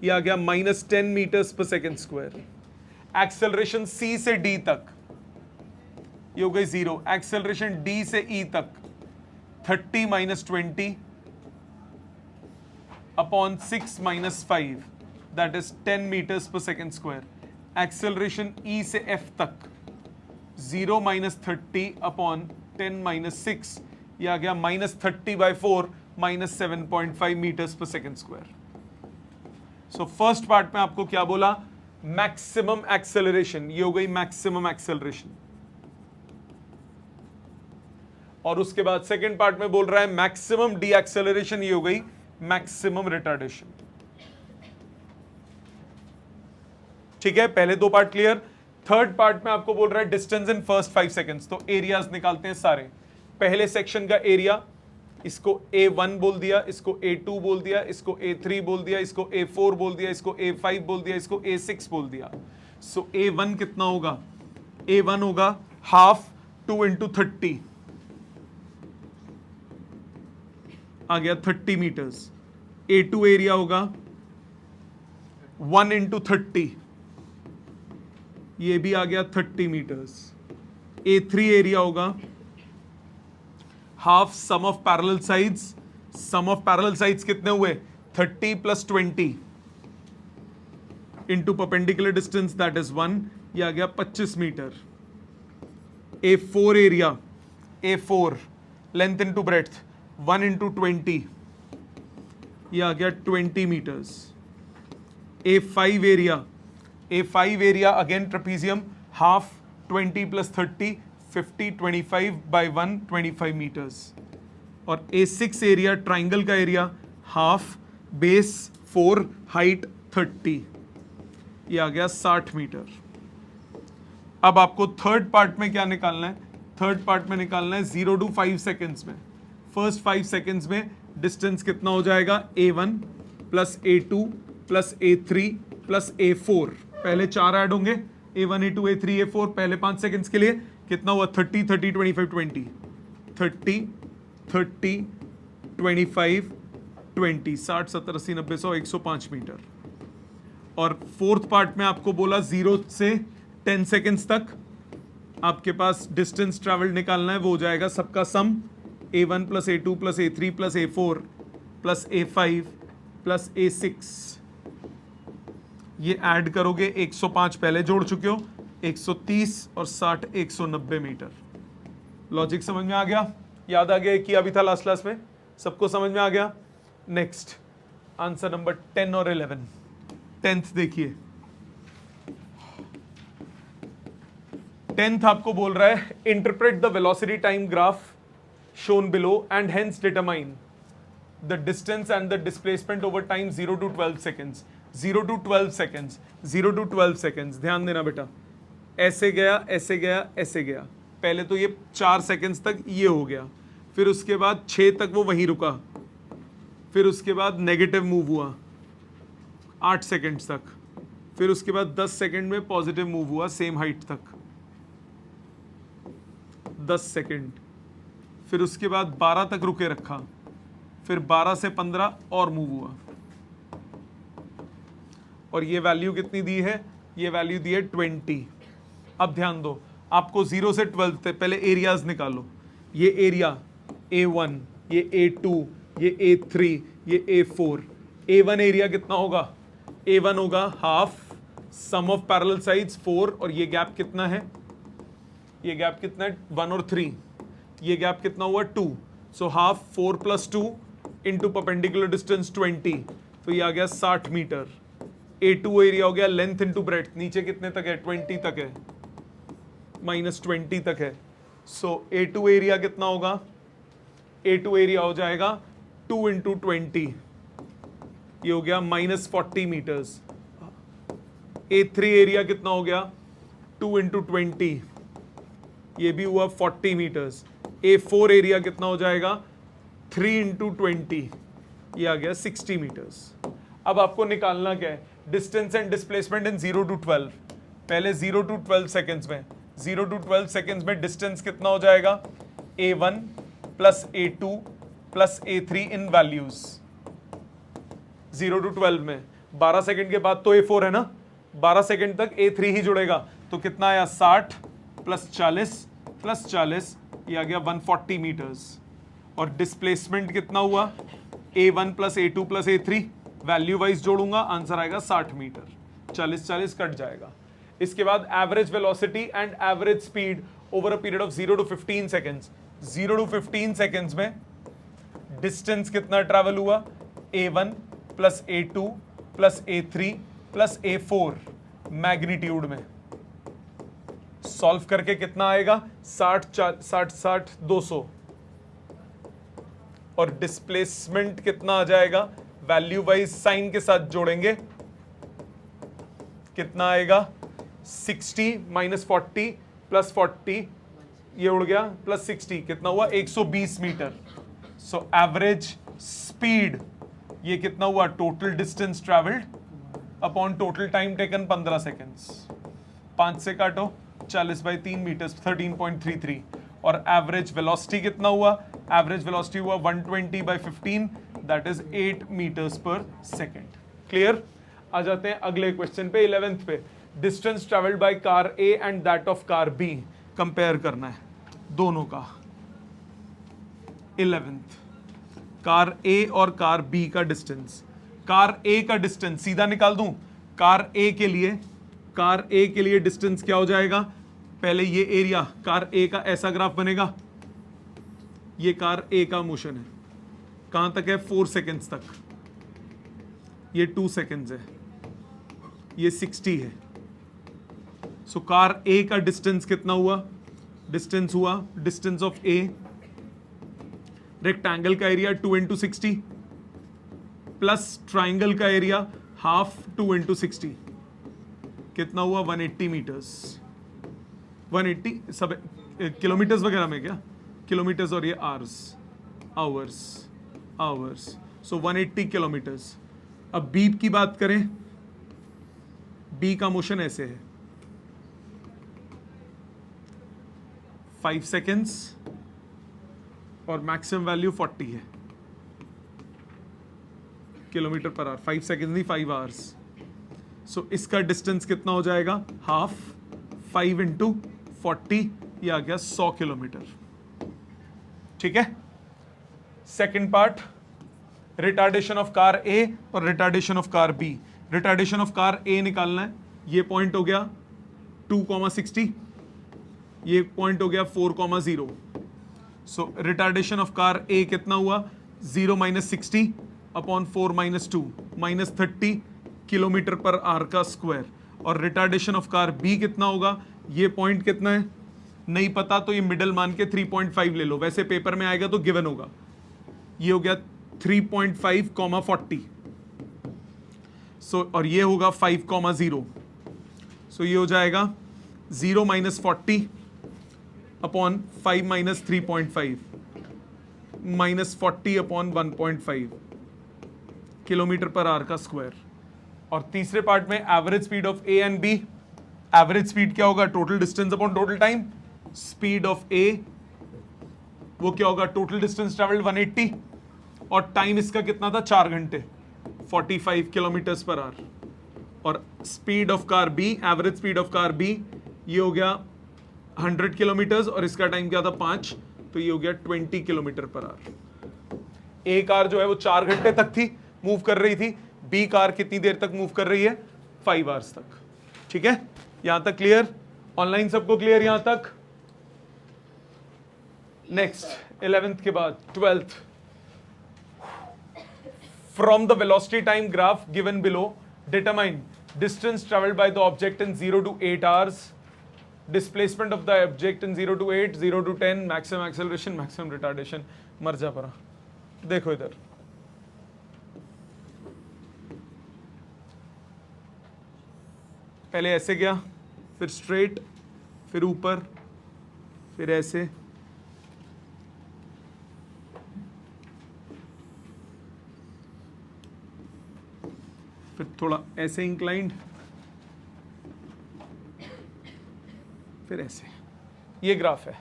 ये आ गया -10 metres per second square. Acceleration C से D तक, ये हो गई 0। एक्सेलरेशन D से E तक 30 - 20 upon 6 - 5, that is 10 metres per second square. Acceleration E से F तक 0 - 30 अपॉन 10 - 6, ये आ गया -30/4 -7.5 metres per second square. So first part में आपको क्या बोला? मैक्सिमम एक्सेलरेशन, ये हो गई मैक्सिमम एक्सेलरेशन। और उसके बाद सेकेंड पार्ट में बोल रहा है मैक्सिमम डी एक्सेलरेशन, ये हो गई मैक्सिमम रिटार्डेशन। ठीक है, पहले 2 पार्ट क्लियर। थर्ड पार्ट में आपको बोल रहा है डिस्टेंस इन फर्स्ट 5 सेकेंड्स। तो एरियाज निकालते हैं सारे। पहले सेक्शन का एरिया, इसको A1 बोल दिया, इसको A2 बोल दिया, इसको A3 बोल दिया, इसको A4 बोल दिया, इसको A5 बोल दिया, इसको A6 बोल दिया। सो A1 कितना होगा? A1 होगा हाफ 2 इंटू 30, आ गया 30 मीटर्स। A2 एरिया होगा 1 इंटू 30, ये भी आ गया 30 मीटर्स। A3 एरिया होगा half sum of parallel sides. Sum of parallel sides कितने हुए? 30 plus 20 into perpendicular distance that is 1, ये आ गया 25 metre. A4 area, A4 length into breadth 1 into 20, ये आ गया 20 metres. A5 area, A5 area again trapezium, half 20 plus 30 50 25 by 1 25 metres. और A6 area triangle का एरिया, हाफ बेस 4 हाइट 30, ये आ गया 60 मीटर। अब आपको थर्ड पार्ट में क्या निकालना है? थर्ड पार्ट में निकालना है 0 to 5 सेकेंड्स में। फर्स्ट 5 सेकेंड्स में डिस्टेंस कितना हो जाएगा? A1 plus A2 plus A3 plus A4। पहले 4 ऐड होंगे, A1 A2 A3 A4। पहले 5 सेकेंड्स के लिए कितना हुआ? 30 30 25 20, 30 30 25 20, 60 70 80 90 100 105 मीटर। और फोर्थ पार्ट में आपको बोला 0 से 10 सेकेंड्स तक आपके पास डिस्टेंस ट्रैवल निकालना है। वो हो जाएगा सबका सम, A1 plus A2 plus A3 plus A4 plus A5 plus A6। ये ऐड करोगे 105 पहले जोड़ चुके हो, 130 और 60 190 मीटर। लॉजिक समझ में आ गया? याद आ गया? किया भी था लास्ट क्लास में, सबको समझ में आ गया? नेक्स्ट आंसर नंबर 10 और 11। 10th देखिए, 10th आपको बोल रहा है interpret the velocity time graph shown below and hence determine the distance and the displacement over time 0 to 12 seconds. 0 to 12 seconds, 0 to 12 seconds. ध्यान देना बेटा, ऐसे गया ऐसे गया ऐसे गया। पहले तो ये 4 सेकेंड्स तक ये हो गया, फिर उसके बाद 6 तक वो वहीं रुका, फिर उसके बाद नेगेटिव मूव हुआ 8 सेकेंड्स तक, फिर उसके बाद 10 सेकेंड में पॉजिटिव मूव हुआ सेम हाइट तक 10 सेकेंड, फिर उसके बाद 12 तक रुके रखा, फिर 12 से 15 और मूव हुआ। और ये वैल्यू कितनी दी है? ये वैल्यू दी है 20। अब ध्यान दो, आपको 0 से 12 तक पहले एरियाज निकालो। ये एरिया A1, ये A2, ये A3, ये A4। A1 एरिया कितना होगा? A1 होगा half sum of parallel sides 4, और ये गैप कितना है? ये गैप कितना है? 1 और 3। ये गैप कितना हुआ? 2। So half 4 plus 2 into perpendicular distance 20, तो ये आ गया 60 मीटर। A2 एरिया हो गया लेंथ इंटू ब्रेड्थ, नीचे कितने तक है? 20 तक है, -20 तक है। सो A2 एरिया कितना होगा? A2 एरिया हो जाएगा 2 इंटू 20, ये हो गया -40 मीटर्स। A3 एरिया कितना हो गया? 2 इंटू 20, ये भी हुआ 40 मीटर्स। A4 एरिया कितना हो जाएगा? 3 इंटू 20, ये आ गया 60 मीटर्स। अब आपको निकालना क्या है? Distance and displacement in 0 to 12। पहले 0 to 12 सेकेंड्स में, 0 to 12 सेकेंड्स में डिस्टेंस कितना हो जाएगा? A1 plus A2 plus A3 in values. 0 to 12 में 12 सेकेंड के बाद तो A4 है ना, 12 सेकेंड तक A3 ही जुड़ेगा, तो कितना आया? 60 प्लस 40 प्लस 40, ये आ गया 140 मीटर्स। और डिस्प्लेसमेंट कितना हुआ? A1 plus A2 plus A3, value wise जोड़ूंगा, आंसर आएगा 60 मीटर। 40 40 कट जाएगा। इसके बाद average velocity and average speed over a period of 0 to 15 seconds. 0 to 15 seconds में डिस्टेंस कितना ट्रैवल हुआ? A1 plus A2 plus A3 plus A4 magnitude में। Solve करके कितना आएगा? 60 200। और डिस्प्लेसमेंट कितना आ जाएगा? वैल्यू वाइज साइन के साथ जोड़ेंगे, कितना आएगा 60 माइनस 40 प्लस 40, ये उड़ गया, प्लस 60 कितना हुआ 120 मीटर। सो एवरेज स्पीड, ये कितना हुआ total distance travelled upon total time taken 15 seconds. 5 से काटो 40/3 मीटर्स 13.33। और एवरेज वेलोसिटी कितना हुआ, एवरेज वेलोसिटी हुआ 120/15 that is 8 metres per second. Clear. आ जाते हैं अगले क्वेश्चन पे 11th पे। Distance travelled by car A and that of car B compare करना है दोनों का। 11th, कार ए और कार बी का डिस्टेंस। कार ए का डिस्टेंस सीधा निकाल दूं। कार ए के लिए डिस्टेंस क्या हो जाएगा, पहले ये एरिया कार ए का ऐसा ग्राफ बनेगा, ये कार ए का मोशन है, कहां तक है 4 सेकेंड्स तक, ये 2 सेकेंड्स है, ये 60 है। सो कार ए का डिस्टेंस कितना हुआ, डिस्टेंस हुआ डिस्टेंस ऑफ ए, रेक्टेंगल का एरिया 2 × 60 प्लस ट्राइंगल का एरिया हाफ 2 × 60 कितना हुआ 180 मीटर्स। 180 सब किलोमीटर्स वगैरह में क्या, किलोमीटर्स और ये आवर्स। सो 180 किलोमीटर्स। अब बी की बात करें, बी का मोशन ऐसे है 5 सेकेंड्स और मैक्सिमम वैल्यू 40 है किलोमीटर पर आवर। 5 सेकेंड नहीं 5 आवर्स। सो इसका डिस्टेंस कितना हो जाएगा, हाफ 5 × 40, ये आ गया 100 किलोमीटर। ठीक है। Second part, retardation of car A और retardation of car B. Retardation of car A निकालना है, ये पॉइंट हो गया 2,60, ये पॉइंट हो गया 4,0। सो रिटार्डेशन ऑफ कार ए कितना हुआ 0 - 60 अपॉन 4 - 2 -30 किलोमीटर पर आवर का स्क्वायर। और रिटार्डेशन ऑफ कार बी कितना होगा, ये पॉइंट कितना है नहीं पता, तो ये मिडल मान के 3.5 ले लो, वैसे पेपर में आएगा तो गिवन होगा। ये हो गया 3.5, 40। सो और ये होगा 5,0। सो ये हो जाएगा 0 - 40 upon 5 - 3.5 -40 upon 1.5 kilometre per hour का स्क्वायर। और तीसरे पार्ट में average speed of A and B. Average speed क्या होगा, total distance upon total time. Speed of A वो क्या होगा, टोटल डिस्टेंस ट्रेवल्ड 180 और टाइम इसका कितना था 4 घंटे 45 किलोमीटर्स पर आवर। और speed of car B, average speed of car B ये हो गया 100 किलोमीटर्स और इसका टाइम क्या था 5, तो ये हो गया 20 kilometre per our. A car जो है वो 4 घंटे तक थी मूव कर रही थी, बी कार कितनी देर तक मूव कर रही है 5 आवर्स तक। ठीक है, यहां तक क्लियर, ऑनलाइन सबको क्लियर यहां तक। नेक्स्ट 11th के बाद 12th। From the velocity time graph given below determine distance travelled by the object in 0 to 8 hours, displacement of the object in 0 to 8, 0 to 10, maximum acceleration, maximum retardation। मर जा पड़ा, देखो इधर पहले ऐसे गया, फिर स्ट्रेट, फिर ऊपर, फिर ऐसे, फिर थोड़ा ऐसे इंक्लाइंड, फिर ऐसे। ये ग्राफ है,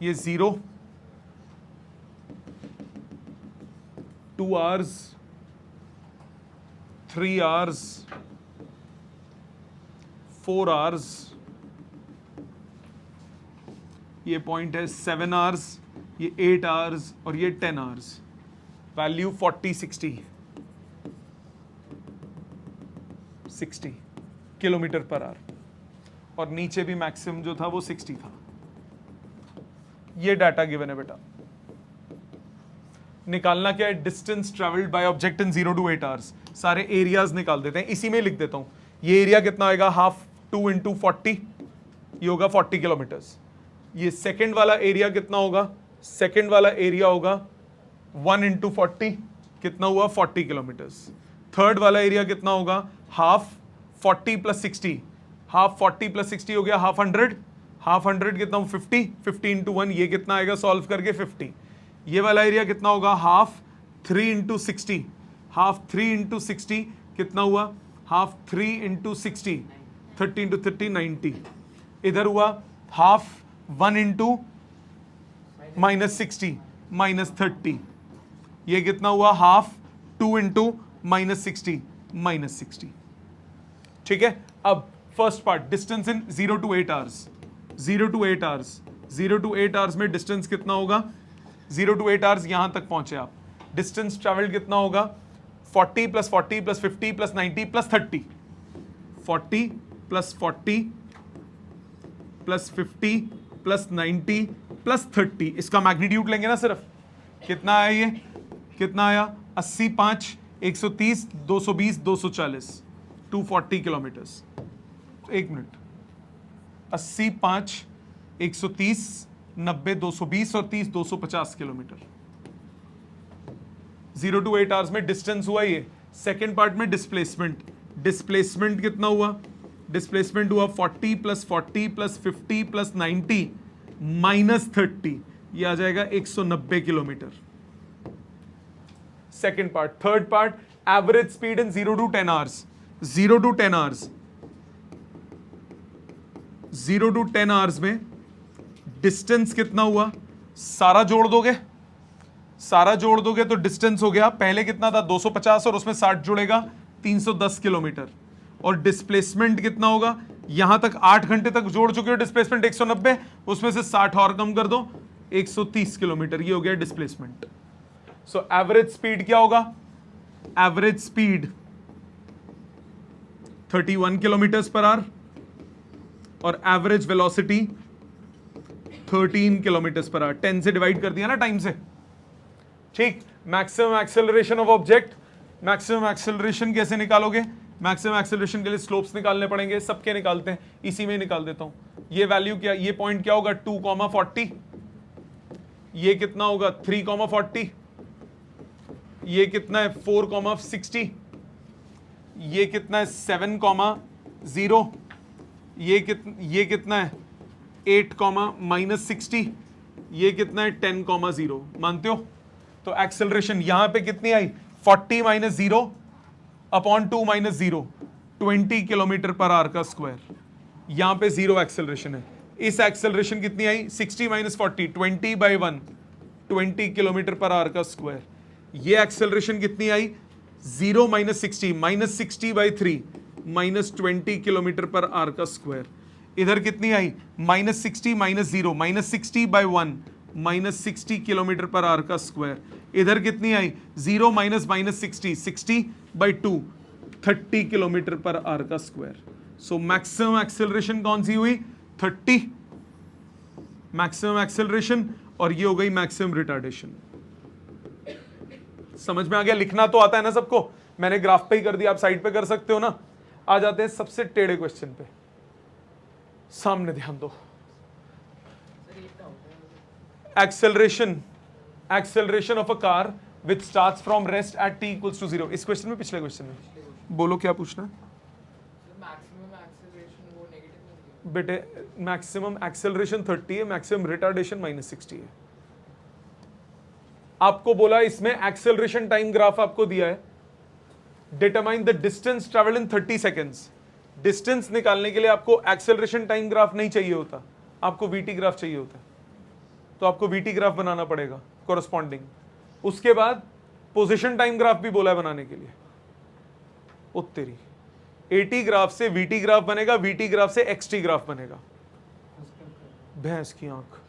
ये 0, 2 hours, 3 hours, 4 hours, ये पॉइंट है 7 hours, ये 8 hours और ये 10 hours। Value 40, 60 kilometre per hour. और नीचे भी मैक्सिमम जो था वो 60 था। ये डाटा गिवन है बेटा। निकालना क्या है, distance travelled by object in 0 to 8 hours। सारे एरियाज निकाल देते हैं, इसी में लिख देता हूं। ये एरिया कितना आएगा, हाफ 2 × 40, ये होगा 40 किलोमीटर्स। ये सेकंड वाला एरिया कितना होगा, सेकंड वाला एरिया होगा 1 × 40, कितना हुआ 40 किलोमीटर्स। थर्ड वाला एरिया कितना होगा, हाफ 40 प्लस 60, हाफ 40 प्लस 60 हो गया हाफ 100, हाफ 100 कितना 50, 50 इंटू 1 ये कितना आएगा सॉल्व करके 50। ये वाला एरिया कितना होगा हाफ 3 इंटू 60, हाफ 3 इंटू 60 कितना हुआ हाफ 3 इंटू 60, 30 इंटू 30 90। इधर हुआ हाफ 1 इंटू माइनस 60 माइनस 30, ये कितना हुआ हाफ 2 इंटू माइनस 60 माइनस 60। ठीक है, अब first part distance in 0 to 8 hours, 0 to 8 hours, 0 to 8 hours में डिस्टेंस कितना होगा 0 to 8 आवर्स यहां तक पहुंचे आप, डिस्टेंस ट्रेवल्ड कितना होगा 40 plus 40 plus 50 plus 90 plus 30, 40 plus 40 plus 50 plus 90 plus 30, इसका मैग्नीट्यूड लेंगे ना सिर्फ, कितना आया ये कितना आया 80 5 130 220 240 240 किलोमीटर्स। एक मिनट, 80 5 130 90 220 और 30 250 किलोमीटर। 0 to 8 आवर्स में डिस्टेंस हुआ ये। सेकेंड पार्ट में डिस्प्लेसमेंट, डिस्प्लेसमेंट कितना हुआ, डिस्प्लेसमेंट हुआ 40 प्लस 40 प्लस 50 प्लस 90 माइनस 30, ये आ जाएगा 190 kilometre. Second part. Third part average speed in 0 to 10 hours, 0 to 10 hours, 0 to 10 hours में डिस्टेंस कितना हुआ, सारा जोड़ दोगे, सारा जोड़ दोगे तो डिस्टेंस हो गया, पहले कितना था 250 और उसमें 60 जुड़ेगा 310 किलोमीटर, और डिस्प्लेसमेंट कितना होगा, यहां तक 8 घंटे तक जोड़ चुके हो, डिस्प्लेसमेंट 190, उसमें से 60 और कम कर दो 130 किलोमीटर, ये हो गया डिस्प्लेसमेंट। सो एवरेज स्पीड क्या होगा, average speed 31 kilometre per hour और average velocity 13 kilometre per hour, 10 से डिवाइड कर दिया ना टाइम से। ठीक, maximum acceleration of object, maximum acceleration कैसे निकालोगे, मैक्सिमम एक्सेलरेशन के लिए स्लोप्स निकालने पड़ेंगे, सबके निकालते हैं, इसी में निकाल देता हूं। ये वैल्यू क्या, ये पॉइंट क्या होगा 2,40, ये कितना होगा 3,40, ये कितना है 4,60, ये कितना है 7,0, ये कितना है 8,-60, ये कितना है 10,0, मानते हो। तो एक्सेलरेशन यहां पे कितनी आई 40 minus 0 upon 2 minus 0, 20 kilometre per hour का स्क्वायर, यहां पे 0 एक्सेलरेशन है। इस एक्सेलरेशन कितनी आई 60 माइनस 40, 20/1, 20 किलोमीटर पर आवर का स्क्वायर। ये एक्सेलरेशन कितनी आई 0 minus 60, minus 60/3, minus 20 kilometre per hour का स्क्वायर। इधर कितनी आई minus 60 minus 0, minus 60/1, minus 60 kilometre per hour का स्क्वायर। इधर कितनी आई 0 minus minus 60, 60/2, 30 kilometre per hour का स्क्वायर। सो मैक्सिमम एक्सेलरेशन कौन सी हुई 30, मैक्सिमम एक्सेलरेशन, और ये हो गई मैक्सिमम रिटार्डेशन। समझ में आ गया, लिखना तो आता है ना सबको, मैंने ग्राफ पे ही कर दिया, आप साइड पे कर सकते हो ना। आ जाते हैं सबसे टेढ़े क्वेश्चन पे, सामने ध्यान दो। Acceleration, acceleration of a car which starts from rest at t equals to 0। इस क्वेश्चन में, पिछले क्वेश्चन में बोलो क्या पूछना है बेटे। मैक्सिमम एक्सेलरेशन 30 है, मैक्सिमम रिटार्डेशन -60 है। आपको बोला इसमें एक्सेलरेशन टाइम ग्राफ आपको दिया है, determine the distance travel in 30 seconds. Distance निकालने के लिए आपको एक्सेलरेशन टाइम ग्राफ नहीं चाहिए होता, आपको वीटी ग्राफ चाहिए होता है, तो आपको वीटी ग्राफ बनाना पड़ेगा कोरस्पॉन्डिंग। उसके बाद पोजीशन टाइम ग्राफ भी बोला है बनाने के लिए। उत्तरी एटी ग्राफ से वीटी ग्राफ बनेगा, वीटी ग्राफ से एक्सटी ग्राफ बनेगा। भैंस की आंख,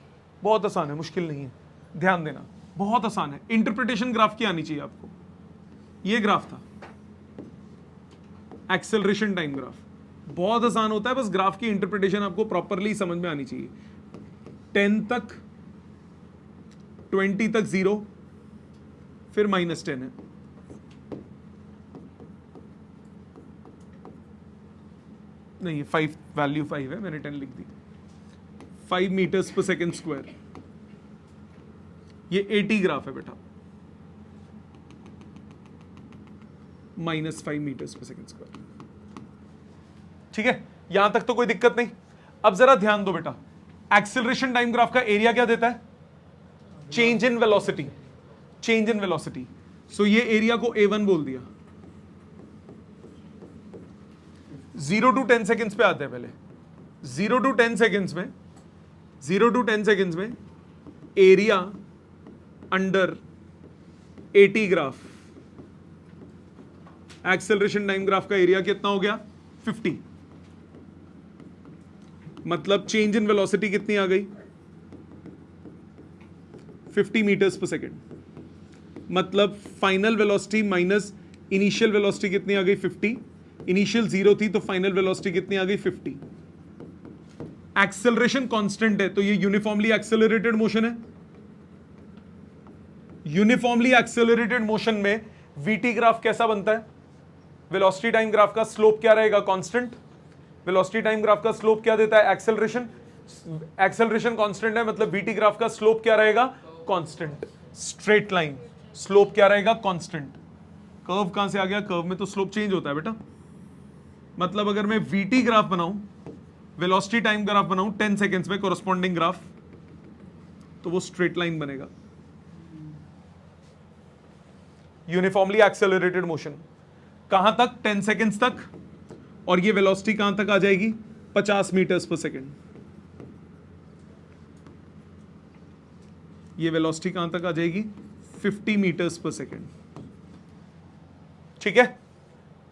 बहुत आसान है, मुश्किल नहीं है, ध्यान देना, बहुत आसान है। इंटरप्रिटेशन ग्राफ की आनी चाहिए आपको। ये ग्राफ था एक्सेलरेशन टाइम ग्राफ, बहुत आसान होता है, बस ग्राफ की इंटरप्रिटेशन आपको प्रॉपरली समझ में आनी चाहिए। 10 तक 20 तक 0, फिर -10 है, नहीं 5, वैल्यू 5 है, मैंने 10 लिख दी। 5 मीटर्स पर सेकेंड स्क्वायर, ये 80 ग्राफ है बेटा, -5 मीटर्स पर सेकेंड स्क्वायर। ठीक है, यहां तक तो कोई दिक्कत नहीं। अब जरा ध्यान दो बेटा, एक्सेलरेशन टाइम ग्राफ का एरिया क्या देता है? Change in velocity, change in velocity. So ये एरिया को A1 बोल दिया। 0 to 10 सेकेंड्स पे आते हैं पहले। 0 to 10 सेकेंड्स में, 0 to 10 सेकेंड्स में area under AT graph, acceleration time graph का एरिया कितना हो गया? 50। मतलब चेंज इन वेलोसिटी कितनी आ गई? 50 मीटर्स पर सेकेंड। मतलब final velocity minus initial velocity कितनी आ गई? 50। इनिशियल 0 थी तो फाइनल वेलोसिटी कितनी आ गई? 50। एक्सेलरेशन कांस्टेंट है तो ये यूनिफॉर्मली एक्सेलरेटेड मोशन है। यूनिफॉर्मली एक्सेलरेटेड मोशन में VT ग्राफ कैसा बनता है? वेलोसिटी टाइम ग्राफ का स्लोप क्या रहेगा? कांस्टेंट। वेलोसिटी टाइम ग्राफ का स्लोप क्या देता है? एक्सेलरेशन। एक्सेलरेशन कांस्टेंट है मतलब VT ग्राफ का स्लोप क्या रहेगा? कांस्टेंट। स्ट्रेट लाइन, स्लोप क्या रहेगा? कांस्टेंट। कर्व कहां से आ गया? कर्व में तो स्लोप चेंज होता है बेटा। मतलब अगर मैं VT ग्राफ बनाऊं, वेलोसिटी टाइम ग्राफ बनाऊं 10 सेकेंड्स में कोरस्पॉन्डिंग ग्राफ, तो वो स्ट्रेट लाइन बनेगा। यूनिफॉर्मली एक्सेलरेटेड मोशन कहां तक? 10 सेकेंड्स तक। और ये वेलोसिटी कहां तक आ जाएगी? 50 मीटर्स पर सेकेंड। ये वेलोसिटी कहां तक आ जाएगी? 50 मीटर्स पर सेकेंड। ठीक है,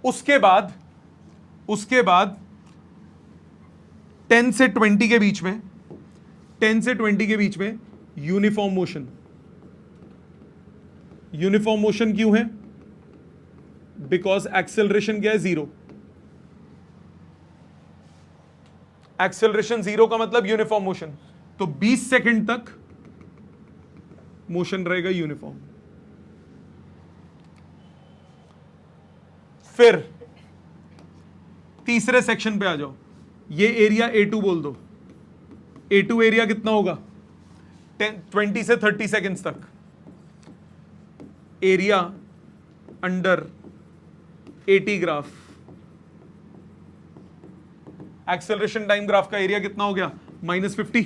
उसके बाद 10 से 20 के बीच में, 10 से 20 के बीच में यूनिफॉर्म मोशन। यूनिफॉर्म मोशन क्यों है? बिकॉज एक्सेलरेशन क्या है? 0। एक्सेलरेशन 0 का मतलब यूनिफॉर्म मोशन। तो 20 सेकंड तक मोशन रहेगा यूनिफॉर्म। फिर तीसरे सेक्शन पे आ जाओ। ये एरिया A2 बोल दो। A2 एरिया कितना होगा? 20 से 30 सेकेंड्स तक। Area under AT graph, acceleration time graph का एरिया कितना हो गया? -50।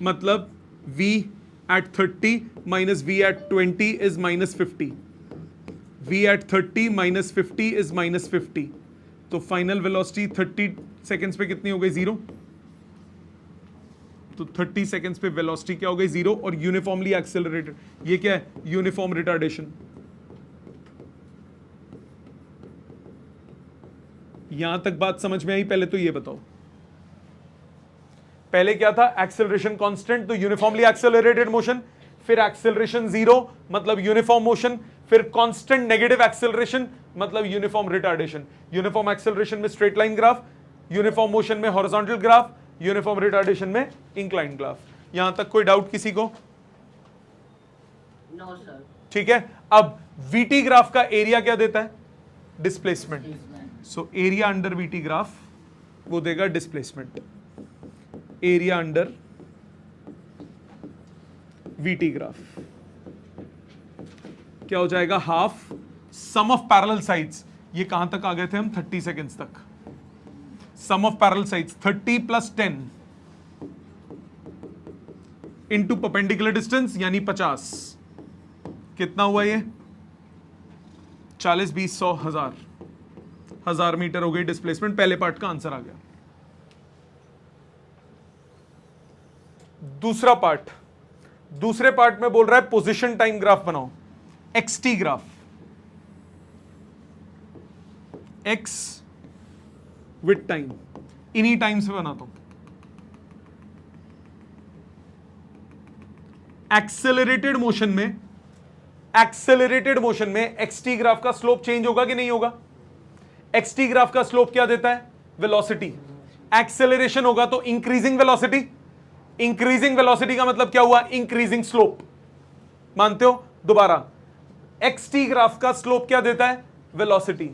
मतलब V at 30 minus V at 20 is -50। V at 30 minus 50 is -50। तो फाइनल वेलोसिटी 30 सेकेंड्स पे कितनी हो गई? 0। तो 30 सेकेंड्स पे वेलोसिटी क्या हो गई? 0। और यूनिफॉर्मली एक्सेलरेटेड, ये क्या है? Uniform retardation. यहां तक बात समझ में आई? पहले तो ये बताओ, पहले क्या था? एक्सेलरेशन कांस्टेंट तो यूनिफॉर्मली एक्सेलरेटेड मोशन। फिर एक्सेलरेशन 0 मतलब यूनिफॉर्म मोशन। फिर कांस्टेंट नेगेटिव एक्सेलरेशन मतलब यूनिफॉर्म रिटार्डेशन। यूनिफॉर्म एक्सेलरेशन में straight line graph, uniform motion में हॉरिजॉन्टल ग्राफ, यूनिफॉर्म रिटार्डेशन में इंक्लाइंड ग्राफ। यहां तक कोई डाउट किसी को? No sir. ठीक है, अब VT ग्राफ का एरिया क्या देता है? Displacement. So area under VT graph वो देगा displacement. Area under VT graph क्या हो जाएगा? Half sum of parallel sides. ये कहां तक आ गए थे हम? 30 सेकेंड्स तक। Sum of parallel sides 30 + 10 into perpendicular distance यानी 50। कितना हुआ ये? 40, 20, 100, 1000 मीटर हो गई डिस्प्लेसमेंट। पहले पार्ट का आंसर आ गया। दूसरा पार्ट, दूसरे पार्ट में बोल रहा है पोजीशन टाइम ग्राफ बनाओ, XT graph. X with time, इन्हीं टाइम से बनाता हूं। एक्सेलरेटेड मोशन में, एक्सेलरेटेड मोशन में XT ग्राफ का स्लोप चेंज होगा कि नहीं होगा? XT ग्राफ का स्लोप क्या देता है? वेलोसिटी। एक्सेलरेशन होगा तो इंक्रीजिंग वेलोसिटी। इंक्रीजिंग वेलोसिटी का मतलब क्या हुआ? Increasing slope. मानते हो? दोबारा, XT ग्राफ का स्लोप क्या देता है? वेलोसिटी।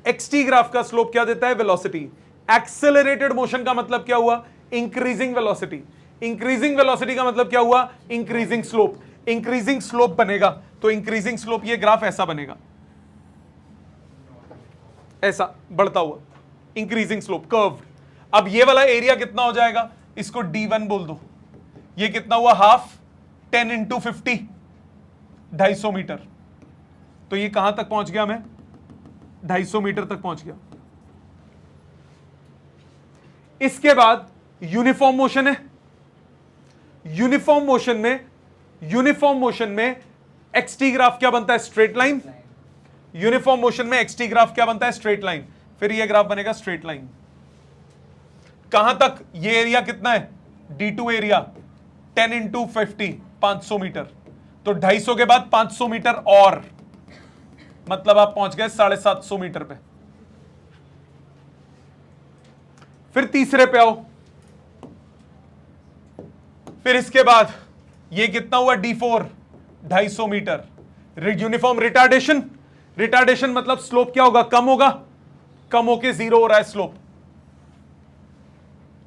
XT ग्राफ का स्लोप क्या देता है? वेलोसिटी। एक्सेलरेटेड मोशन का मतलब क्या हुआ? Increasing velocity. इंक्रीजिंग वेलोसिटी का मतलब क्या हुआ? Increasing slope. इंक्रीजिंग स्लोप बनेगा तो इंक्रीजिंग स्लोप ये ग्राफ ऐसा बनेगा, ऐसा बढ़ता हुआ। Increasing slope curved. अब ये वाला एरिया कितना हो जाएगा, इसको D1 बोल दो। ये कितना हुआ, हाफ 10 इंटू 50, 250 मीटर। तो ये कहां तक पहुंच गया, मैं 250 मीटर तक पहुंच गया। इसके बाद यूनिफॉर्म मोशन है। यूनिफॉर्म मोशन में एक्सटी ग्राफ क्या बनता है, स्ट्रेट लाइन। यूनिफॉर्म मोशन में एक्सटी ग्राफ क्या बनता है, स्ट्रेट लाइन। फिर ये ग्राफ बनेगा स्ट्रेट लाइन। कहां तक, ये एरिया कितना है, D2 एरिया 10 इंटू 50, 500 मीटर। तो 250 के बाद 500 मीटर और, मतलब आप पहुंच गए 750 मीटर पे। फिर तीसरे पे आओ। फिर इसके बाद ये कितना हुआ, D4 250 metre. Uniform retardation, retardation मतलब स्लोप क्या होगा, कम होगा, कम होके 0 हो रहा है स्लोप,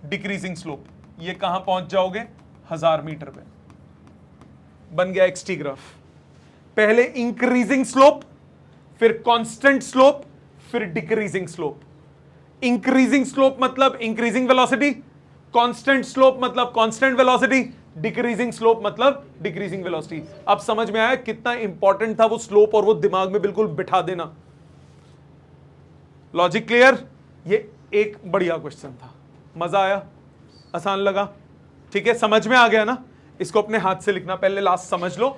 डिक्रीजिंग स्लोप। ये कहां पहुंच जाओगे, 1000 मीटर पे। बन गया एक्सटी ग्राफ। पहले इंक्रीजिंग स्लोप, फिर कांस्टेंट स्लोप, फिर डिक्रीजिंग स्लोप। इंक्रीजिंग स्लोप मतलब इंक्रीजिंग वेलोसिटी, कांस्टेंट स्लोप मतलब कांस्टेंट वेलोसिटी, डिक्रीजिंग स्लोप मतलब डिक्रीजिंग वेलोसिटी। अब समझ में आया कितना इंपॉर्टेंट था वो स्लोप, और वो दिमाग में बिल्कुल बिठा देना। Logic clear. ये एक बढ़िया क्वेश्चन था, मजा आया, आसान लगा, ठीक है, समझ में आ गया ना। इसको अपने हाथ से लिखना, पहले लास्ट समझ लो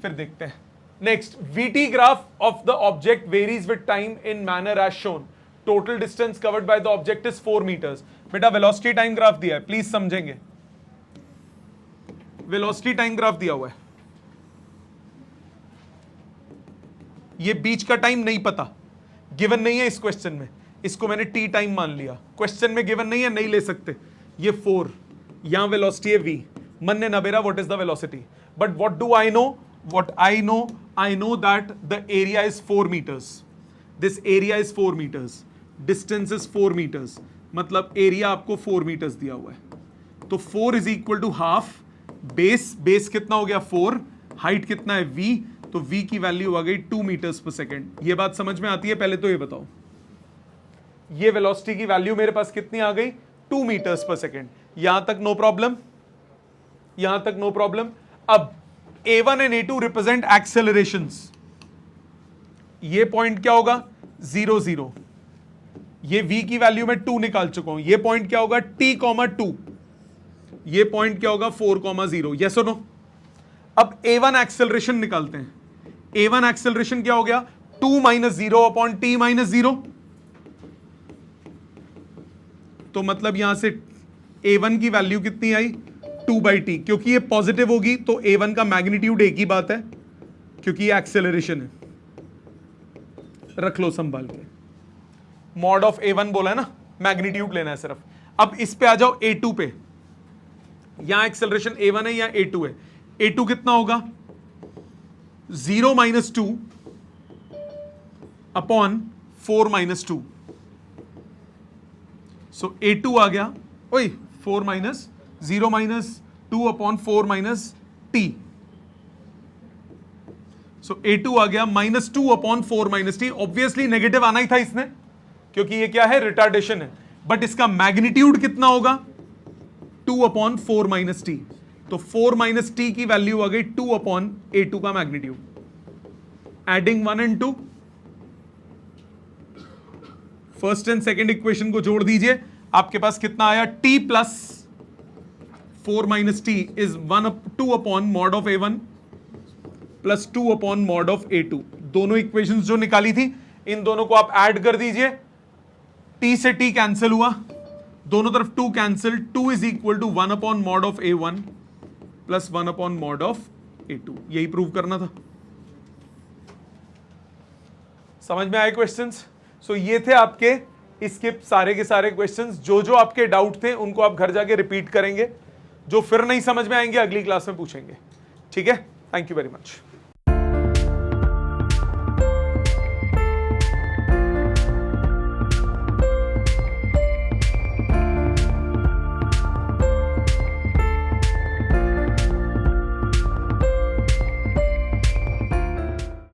फिर देखते हैं। Next, VT graph of the object varies with time in manner as shown. Total distance covered by the object is 4 metres. बेटा वेलोसिटी टाइम ग्राफ दिया है, प्लीज समझेंगे। वेलोसिटी टाइम ग्राफ दिया हुआ है, ये बीच का टाइम नहीं पता, गिवन नहीं है इस क्वेश्चन में, इसको मैंने टी टाइम मान लिया। क्वेश्चन में गिवन नहीं है, नहीं ले सकते। ये 4, यहां वेलोसिटी है v, मन ने नबेरा what is the velocity. But what do I know, what I know that the area is 4 metres. This area is 4 metres, distance is 4 metres, मतलब एरिया आपको 4 मीटर्स दिया हुआ है। तो 4 is equal to half base कितना हो गया 4, height कितना है v, तो v की वैल्यू आ गई 2 मीटर्स पर सेकेंड। ये बात समझ में आती है, पहले तो ये बताओ, ये वेलोसिटी की वैल्यू मेरे पास कितनी आ गई, 2 मीटर्स पर सेकेंड। यहां तक नो प्रॉब्लम, यहां तक नो प्रॉब्लम। अब A1 एंड A2 रिप्रेजेंट एक्सेलरेशंस। ये पॉइंट क्या होगा, 0 0। ये v की वैल्यू में 2 निकाल चुका हूं। ये पॉइंट क्या होगा, t, 2। ये पॉइंट क्या होगा, 4, 0। यस और नो। अब A1 एक्सेलरेशन निकालते हैं। A1 एक्सेलरेशन क्या हो गया, 2 - 0 अपॉन t - 0। तो मतलब यहां से A1 की वैल्यू कितनी आई, 2/t। क्योंकि ये पॉजिटिव होगी तो A1 का मैग्नीट्यूड एक ही बात है, क्योंकि ये एक्सेलरेशन है। रख लो संभाल के, मॉड ऑफ A1 बोला है ना, मैग्नीट्यूड लेना है सिर्फ। अब इस पे आ जाओ A2 पे। यहां एक्सेलरेशन A1 है या A2 है। A2 कितना होगा, 0 - 2 अपॉन 4 - 2। सो A2 आ गया, ओए 4 - 0 - 2 अपॉन 4 - t। सो A2 आ गया -2 अपॉन 4 - t। ऑब्वियसली नेगेटिव आना ही था इसने, क्योंकि ये क्या है, रिटार्डेशन है। बट इसका मैग्नीट्यूड कितना होगा, 2 अपॉन 4 - t। तो 4 - t की वैल्यू आ गई 2 अपॉन A2 का magnitude. Adding 1 and 2, first and second equation को जोड़ दीजिए, आपके पास कितना आया, t plus 4 - t is 2 upon mod of A1 plus 2 upon mod of A2। दोनों इक्वेशंस जो निकाली थी, इन दोनों को आप ऐड कर दीजिए। t से t कैंसिल हुआ, दोनों तरफ 2 cancel, 2 is equal to 1 upon mod of A1 plus 1 upon mod of A2। यही प्रूव करना था। समझ में आए क्वेश्चंस। सो ये थे आपके इसके सारे के सारे क्वेश्चंस। जो जो आपके डाउट थे उनको आप घर जाके रिपीट करेंगे, जो फिर नहीं समझ में आएंगे अगली क्लास में पूछेंगे। ठीक है, थैंक यू वेरी मच।